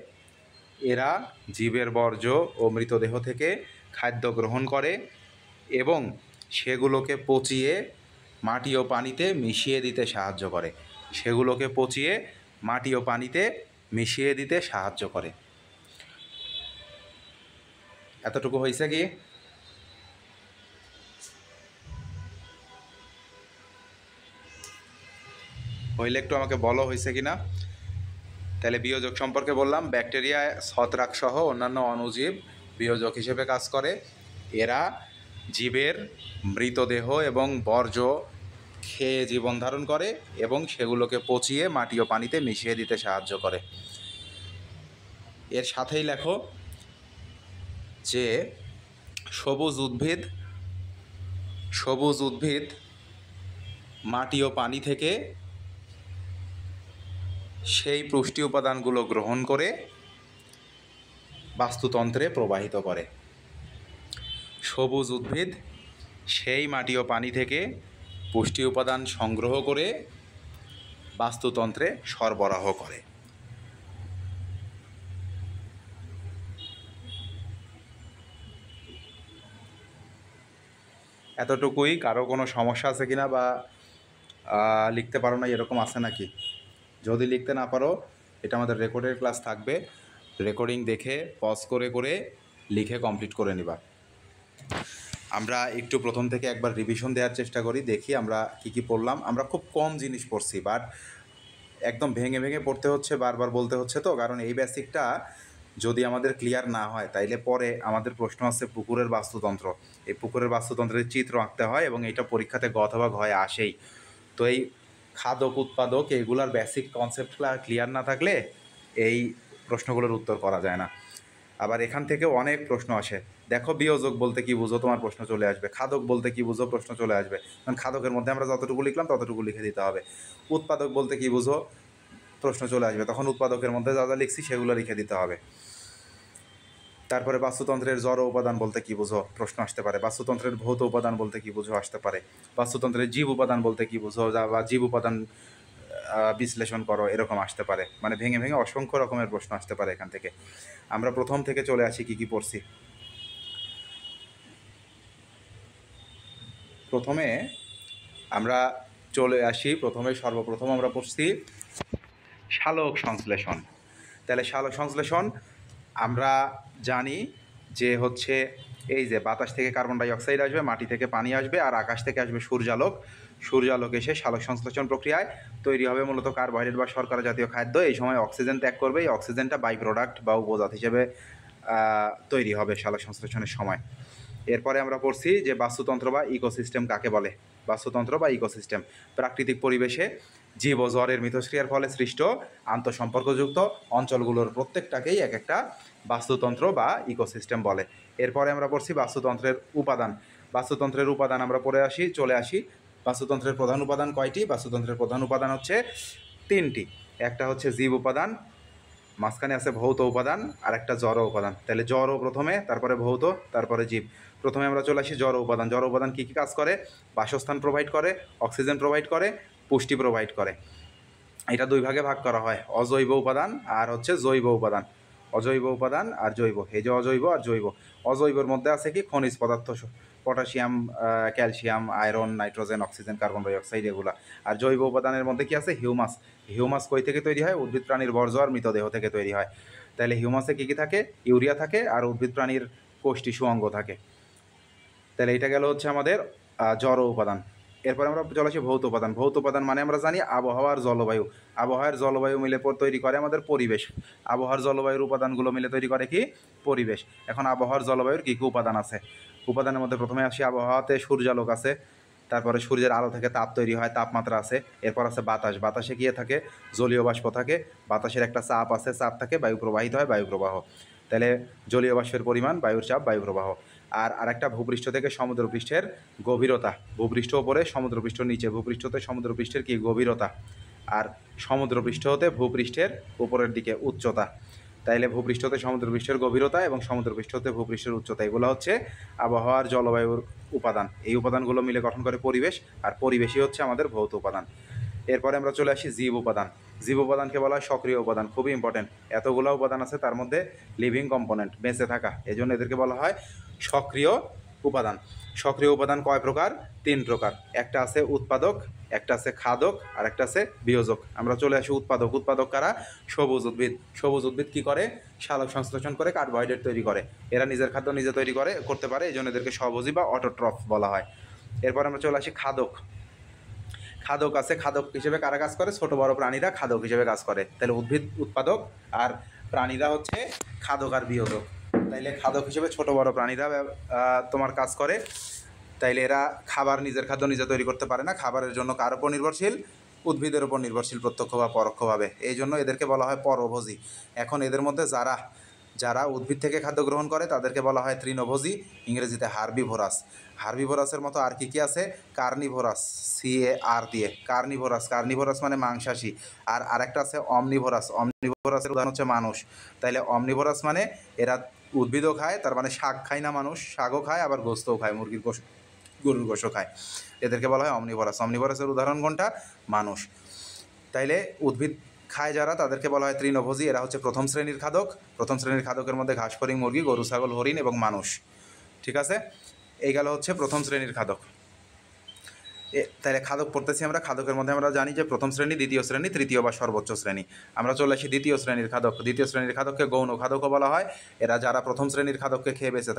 এরা জীবের বর্জ্য ও মৃতদেহ থেকে খাদ্য গ্রহণ করে এবং সেগুলোকে পচিয়ে মাটি ও পানিতে মিশিয়ে দিতে সাহায্য করে। সেগুলোকে পচিয়ে মাটি ও পানিতে মিশিয়ে দিতে সাহায্য করে। এতটুকু হয়েছে কি? হইলে একটু আমাকে বলো হয়েছে কি না। তাহলে বিয়োজক সম্পর্কে বললাম, ব্যাকটেরিয়া, ছত্রাক সহ অন্যান্য অণুজীব বিয়োজক হিসেবে কাজ করে। এরা জীবের মৃতদেহ এবং বর্জ্য খেয়ে জীবন ধারণ করে এবং সেগুলোকে পচিয়ে মাটি ও পানিতে মিশিয়ে দিতে সাহায্য করে। এর সাথেই লেখো যে সবুজ উদ্ভিদ মাটি ও পানি থেকে সেই পুষ্টি উপাদানগুলো গ্রহণ করে বাস্তুতন্ত্রে প্রবাহিত করে। সবুজ উদ্ভিদ সেই মাটি ও পানি থেকে পুষ্টি উপাদান সংগ্রহ করে বাস্তুতন্ত্রে সরবরাহ করে। এতটুকুই। কারো কোনো সমস্যা আছে কিনা, বা লিখতে পারো না এরকম আছে নাকি? যদি লিখতে না পারো, এটা আমাদের রেকর্ডের ক্লাস থাকবে, রেকর্ডিং দেখে পজ করে করে লিখে কমপ্লিট করে নিবা। আমরা একটু প্রথম থেকে একবার রিভিশন দেওয়ার চেষ্টা করি, দেখি আমরা কি কি পড়লাম। আমরা খুব কম জিনিস পড়ছি, বাট একদম ভেঙে ভেঙে পড়তে হচ্ছে, বারবার বলতে হচ্ছে তো, কারণ এই বেসিকটা যদি আমাদের ক্লিয়ার না হয় তাইলে পরে আমাদের প্রশ্ন আছে পুকুরের বাস্তুতন্ত্র। এই পুকুরের বাস্তুতন্ত্রের চিত্র আঁকতে হয় এবং এটা পরীক্ষাতে গ অথবা ঘয়ে আসেই। তো এই খাদক উৎপাদক এইগুলার বেসিক কনসেপ্টগুলো ক্লিয়ার না থাকলে এই প্রশ্নগুলোর উত্তর করা যায় না। আবার এখান থেকেও অনেক প্রশ্ন আসে। দেখো বিয়োজক বলতে কি বুঝো, তোমার প্রশ্ন চলে আসবে। খাদক বলতে কি বুঝো, প্রশ্ন চলে আসবে। কারণ খাদকের মধ্যে আমরা যতটুকু লিখলাম ততটুকু লিখে দিতে হবে। উৎপাদক বলতে কি বুঝো, প্রশ্ন চলে আসবে, তখন উৎপাদকের মধ্যে যা যা লিখছি সেগুলো লিখে দিতে হবে। তারপরে বাস্তুতন্ত্রের জড় উপাদান বলতে কি বুঝো, প্রশ্ন আসতে পারে। বাস্তুতন্ত্রের ভৌত উপাদান বলতে কি বুঝো, আসতে পারে। বাস্তুতন্ত্রের জীব উপাদান বলতে কি বুঝো, বা জীব উপাদান বিশ্লেষণ করো, এরকম আসতে পারে। মানে ভেঙে ভেঙে অসংখ্য রকমের প্রশ্ন আসতে পারে এখান থেকে। আমরা প্রথম থেকে চলে আসি কি কি পড়ছি। প্রথমে আমরা চলে আসি, সর্বপ্রথম আমরা পড়ছি সালোক সংশ্লেষণ। তাহলে সালোক সংশ্লেষণ আমরা জানি যে হচ্ছে এই যে বাতাস থেকে কার্বন ডাই অক্সাইড আসবে, মাটি থেকে পানি আসবে, আর আকাশ থেকে আসবে সূর্যালোক। সূর্যালোক এসে সালোক সংশ্লেষণ প্রক্রিয়ায় তৈরি হবে মূলত কার্বোহাইড্রেট বা শর্করা জাতীয় খাদ্য। এই সময় অক্সিজেন ত্যাগ করবে, এই অক্সিজেনটা বাই প্রোডাক্ট বা উপজাত হিসেবে তৈরি হবে সালোক সংশ্লেষণের সময়। এরপরে আমরা পড়ছি যে বাস্তুতন্ত্র বা ইকোসিস্টেম কাকে বলে। বাস্তুতন্ত্র বা ইকোসিস্টেম প্রাকৃতিক পরিবেশে জীব ও জ্বরের মিথস্ক্রিয়ার ফলে সৃষ্ট আন্তঃসম্পর্কযুক্ত অঞ্চলগুলোর প্রত্যেকটাকেই এক একটা বাস্তুতন্ত্র বা ইকোসিস্টেম বলে। এরপরে আমরা পড়ছি বাস্তুতন্ত্রের উপাদান। বাস্তুতন্ত্রের উপাদান আমরা চলে আসি। বাস্তুতন্ত্রের প্রধান উপাদান কয়টি? বাস্তুতন্ত্রের প্রধান উপাদান হচ্ছে 3টি। একটা হচ্ছে জীব উপাদান, মাঝখানে আছে ভৌত উপাদান, আর একটা জড় উপাদান। তাহলে জড় প্রথমে, তারপরে ভৌত, তারপরে জীব। প্রথমে আমরা চলে আসি জড় উপাদান। জড় উপাদান কী কী কাজ করে? বাসস্থান প্রোভাইড করে, অক্সিজেন প্রোভাইড করে, পুষ্টি প্রোভাইড করে। এটা দুই ভাগে ভাগ করা হয়, অজৈব উপাদান আর হচ্ছে জৈব উপাদান। অজৈব উপাদান আর জৈব। এই যে অজৈব আর জৈব। অজৈবর মধ্যে আছে কি? খনিজ পদার্থ, potassium, calcium, iron, nitrogen, oxygen, carbon dioxide, এগুলা। আর জৈব উপাদানের মধ্যে কি আছে? হিউমাস। হিউমাস কই থেকে তৈরি হয়? উদ্ভিদ প্রাণীর বর্জ্য আর মৃতদেহ থেকে তৈরি হয়। তাহলে হিউমাসে কী কী থাকে? ইউরিয়া থাকে, আর উদ্ভিদ প্রাণীর কোষ্ঠী সুঅঙ্গ থাকে। তাহলে এটা গেল হচ্ছে আমাদের জড় উপাদান। এরপর আমরা চলে আসি ভৌত উপাদান। ভৌত উপাদান মানে আমরা জানি আবহাওয়ার জলবায়ু। আবহাওয়ার জলবায়ু মিলে তৈরি করে আমাদের পরিবেশ। আবহাওয়ার জলবায়ুর উপাদানগুলো মিলে তৈরি করে কি? পরিবেশ। এখন আবহাওয়ার জলবায়ুর কী কী উপাদান আছে? উপাদানের মধ্যে প্রথমে আসি আবহাওয়াতে সূর্যালোক আছে, তারপরে সূর্যের আলো থেকে তাপ তৈরি হয়, তাপমাত্রা আছে। এরপর আছে বাতাস। বাতাসে গিয়ে থাকে জলীয় বাষ্প থাকে, বাতাসের একটা চাপ আছে, চাপ থাকে, বায়ু প্রবাহিত হয়, বায়ু প্রবাহ। তাহলে জলীয় বাষ্পের পরিমাণ, বায়ুর চাপ, বায়ু প্রবাহ। আর আরেকটা ভূপৃষ্ঠ থেকে সমুদ্রপৃষ্ঠের গভীরতা। ভূপৃষ্ঠ ওপরে, সমুদ্রপৃষ্ঠ নিচে। ভূপৃষ্ঠতে সমুদ্রপৃষ্ঠের কি? গভীরতা। আর সমুদ্রপৃষ্ঠ হতে ভূপৃষ্ঠের উপরের দিকে উচ্চতা। তাইলে ভূপৃষ্ঠতে সমুদ্রপৃষ্ঠের গভীরতা এবং সমুদ্রপৃষ্ঠ হতে ভূপৃষ্ঠের উচ্চতা, এগুলো হচ্ছে আবহাওয়ার জলবায়ুর উপাদান। এই উপাদানগুলো মিলে গঠন করে পরিবেশ, আর পরিবেশই হচ্ছে আমাদের ভৌত উপাদান। এরপরে আমরা চলে আসি জীব উপাদান। জীব উপাদানকে বলা হয় সক্রিয় উপাদান। খুবই ইম্পর্টেন্ট। এতগুলো উপাদান আছে, তার মধ্যে লিভিং কম্পোনেন্ট, বেঁচে থাকা, এজন্য এদেরকে বলা হয় সক্রিয় উপাদান। সক্রিয় উপাদান কয় প্রকার? 3 প্রকার। একটা আছে উৎপাদক, একটা আছে খাদক, আর একটা আছে বিয়োজক। আমরা চলে আসি উৎপাদক। উৎপাদক কারা? সবুজ উদ্ভিদ। সবুজ উদ্ভিদ কী করে? সালোক সংশ্লেষণ করে কার্বোহাইড্রেট তৈরি করে। এরা নিজের খাদ্য নিজে তৈরি করতে পারে, এই জন্য এদেরকে স্বভোজী বা অটোট্রফ বলা হয়। এরপর আমরা চলে আসি খাদক। খাদক আছে। খাদক হিসেবে কারা কাজ করে? ছোট বড় প্রাণীরা খাদক হিসেবে কাজ করে। তাহলে উদ্ভিদ উৎপাদক, আর প্রাণীরা হচ্ছে খাদক আর বিয়োজক। তাইলে খাদক হিসেবে ছোট বড় প্রাণীরা তোমার কাজ করে। তাইলে এরা নিজের খাদ্য নিজে তৈরি করতে পারে না। খাবারের জন্য কার উপর নির্ভরশীল? উদ্ভিদের উপর নির্ভরশীল, প্রত্যক্ষ বা পরোক্ষভাবে। এই জন্য এদেরকে বলা হয় পরভোজী। এখন এদের মধ্যে যারা উদ্ভিদ থেকে খাদ্য গ্রহণ করে তাদেরকে বলা হয় তৃণভোজী, ইংরেজিতে হার্বিভোরাস। হার্বিভোরাসের মতো আর কী কী আছে? কার্নিভোরাস, CAR দিয়ে কার্নিভোরাস। কার্নিভোরাস মানে মাংসাশী। আর আরেকটা আছে অমনিভোরাস। অমনিভোরাসের উদাহরণ হচ্ছে মানুষ। তাইলে অমনিভোরাস মানে এরা উদ্ভিদও খায়, তার মানে শাক খায় না মানুষ, শাকও খায়, আবার গোস্তও খায়, মুরগির গোশত, গরুর গোশত খায়। এদেরকে বলা হয় অমনিভোরাস। অমনিভোরাসের উদাহরণ কোনটা? মানুষ। তাইলে উদ্ভিদ খায় যারা, তাদেরকে বলা হয় তৃণভোজী। এরা হচ্ছে প্রথম শ্রেণীর খাদক। প্রথম শ্রেণীর খাদকের মধ্যে ঘাসফড়িং, মুরগি, গরু, ছাগল, হরিণ এবং মানুষ। ঠিক আছে, এই গেল হচ্ছে প্রথম শ্রেণীর খাদক। তাহলে খাদক পড়তেছি আমরা। খাদকের মধ্যে আমরা জানি যে প্রথম শ্রেণী, দ্বিতীয় শ্রেণী, তৃতীয় বা সর্বোচ্চ শ্রেণী। আমরা চলে আসি দ্বিতীয় শ্রেণীর খাদক। দ্বিতীয় শ্রেণীর খাদককে গৌণ খাদকও বলা হয়। এরা যারা প্রথম শ্রেণীর খাদককে খেয়ে বেঁচে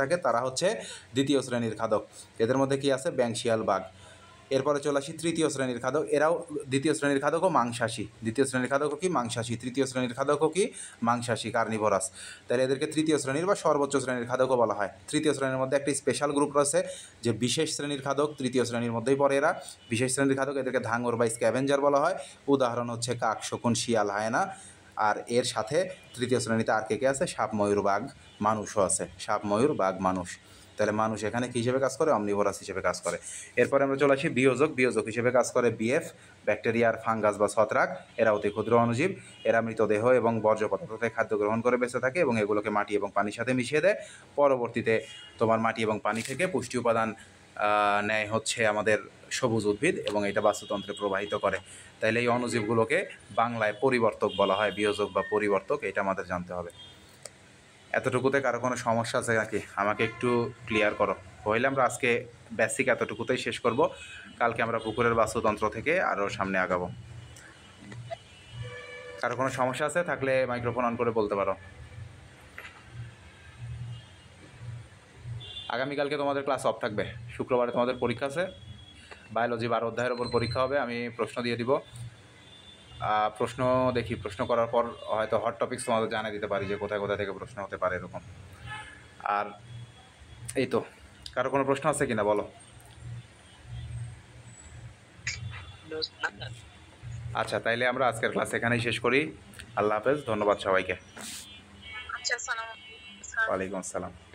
থাকে, তারা হচ্ছে দ্বিতীয় শ্রেণীর খাদক। এদের মধ্যে কি আছে? ব্যাঙ, শিয়াল, বাঘ। এরপরে চলে আসি তৃতীয় শ্রেণীর খাদক। এরাও দ্বিতীয় শ্রেণীর খাদকও মাংসাশী। দ্বিতীয় শ্রেণীর খাদকও কি মাংসাশী, তৃতীয় শ্রেণীর খাদকও কি মাংসাশী, কার্নিভোরাস। তাহলে এদেরকে তৃতীয় শ্রেণীর বা সর্বোচ্চ শ্রেণীর খাদকও বলা হয়। তৃতীয় শ্রেণীর মধ্যে একটি স্পেশাল গ্রুপ রয়েছে যে বিশেষ শ্রেণীর খাদক, তৃতীয় শ্রেণীর মধ্যেই পড়ে এরা। বিশেষ শ্রেণীর খাদক, এদেরকে ধাঙর বা স্ক্যাভেঞ্জার বলা হয়। উদাহরণ হচ্ছে কাক, শকুন, শিয়াল, হায়না। আর এর সাথে তৃতীয় শ্রেণীতে আর কে আছে? সাপ, ময়ূর, বাঘ, মানুষও আছে। সাপ, ময়ূর, বাঘ, মানুষ। তাহলে মানুষ এখানে কী হিসেবে কাজ করে? অমনিভোরাস হিসেবে কাজ করে। এরপরে আমরা চলে আসি বিয়োজক। বিয়োজক হিসেবে কাজ করে বিএফ, ব্যাকটেরিয়ার, ফাঙ্গাস বা ছত্রাক। এরা অতি ক্ষুদ্র অণুজীব। এরা মৃতদেহ এবং বর্জ্য পদার্থ থেকে খাদ্য গ্রহণ করে বেঁচে থাকে এবং এগুলোকে মাটি এবং পানির সাথে মিশিয়ে দেয়। পরবর্তীতে তোমার মাটি এবং পানি থেকে পুষ্টি উপাদান নেয় হচ্ছে আমাদের সবুজ উদ্ভিদ এবং এটা বাস্তুতন্ত্রে প্রবাহিত করে। তাইলে এই অণুজীবগুলোকে বাংলায় পরিবর্তক বলা হয়, বিয়োজক বা পরিবর্তক। এটা আমাদের জানতে হবে। এতটুকুতে কারো কোনো সমস্যা আছে নাকি? আমাকে একটু ক্লিয়ার করো। হইলে আমরা আজকে বেসিক এতটুকুতেই শেষ করব। কালকে আমরা পুকুরের বাস্তুতন্ত্র থেকে আরও সামনে আগাবো। কারো কোনো সমস্যা আছে থাকলে মাইক্রোফোন অন করে বলতে পারো। আগামীকালকে তোমাদের ক্লাস অফ থাকবে। শুক্রবারে তোমাদের পরীক্ষা আছে। বায়োলজি 12 অধ্যায়ের ওপর পরীক্ষা হবে। আমি প্রশ্ন দিয়ে দিব। প্রশ্ন দেখি, প্রশ্ন করার পর হয়তো হট টপিকস তোমাদের জানিয়ে দিতে পারি যে কোথায় কোথায় থেকে প্রশ্ন হতে পারে এরকম। আর এই তো, কারো কোনো প্রশ্ন আছে কিনা বলো। আচ্ছা, তাইলে আমরা আজকের ক্লাস এখানেই শেষ করি। আল্লাহ হাফেজ, ধন্যবাদ সবাইকে। আচ্ছা, সালাম। ওয়ালাইকুম আসসালাম।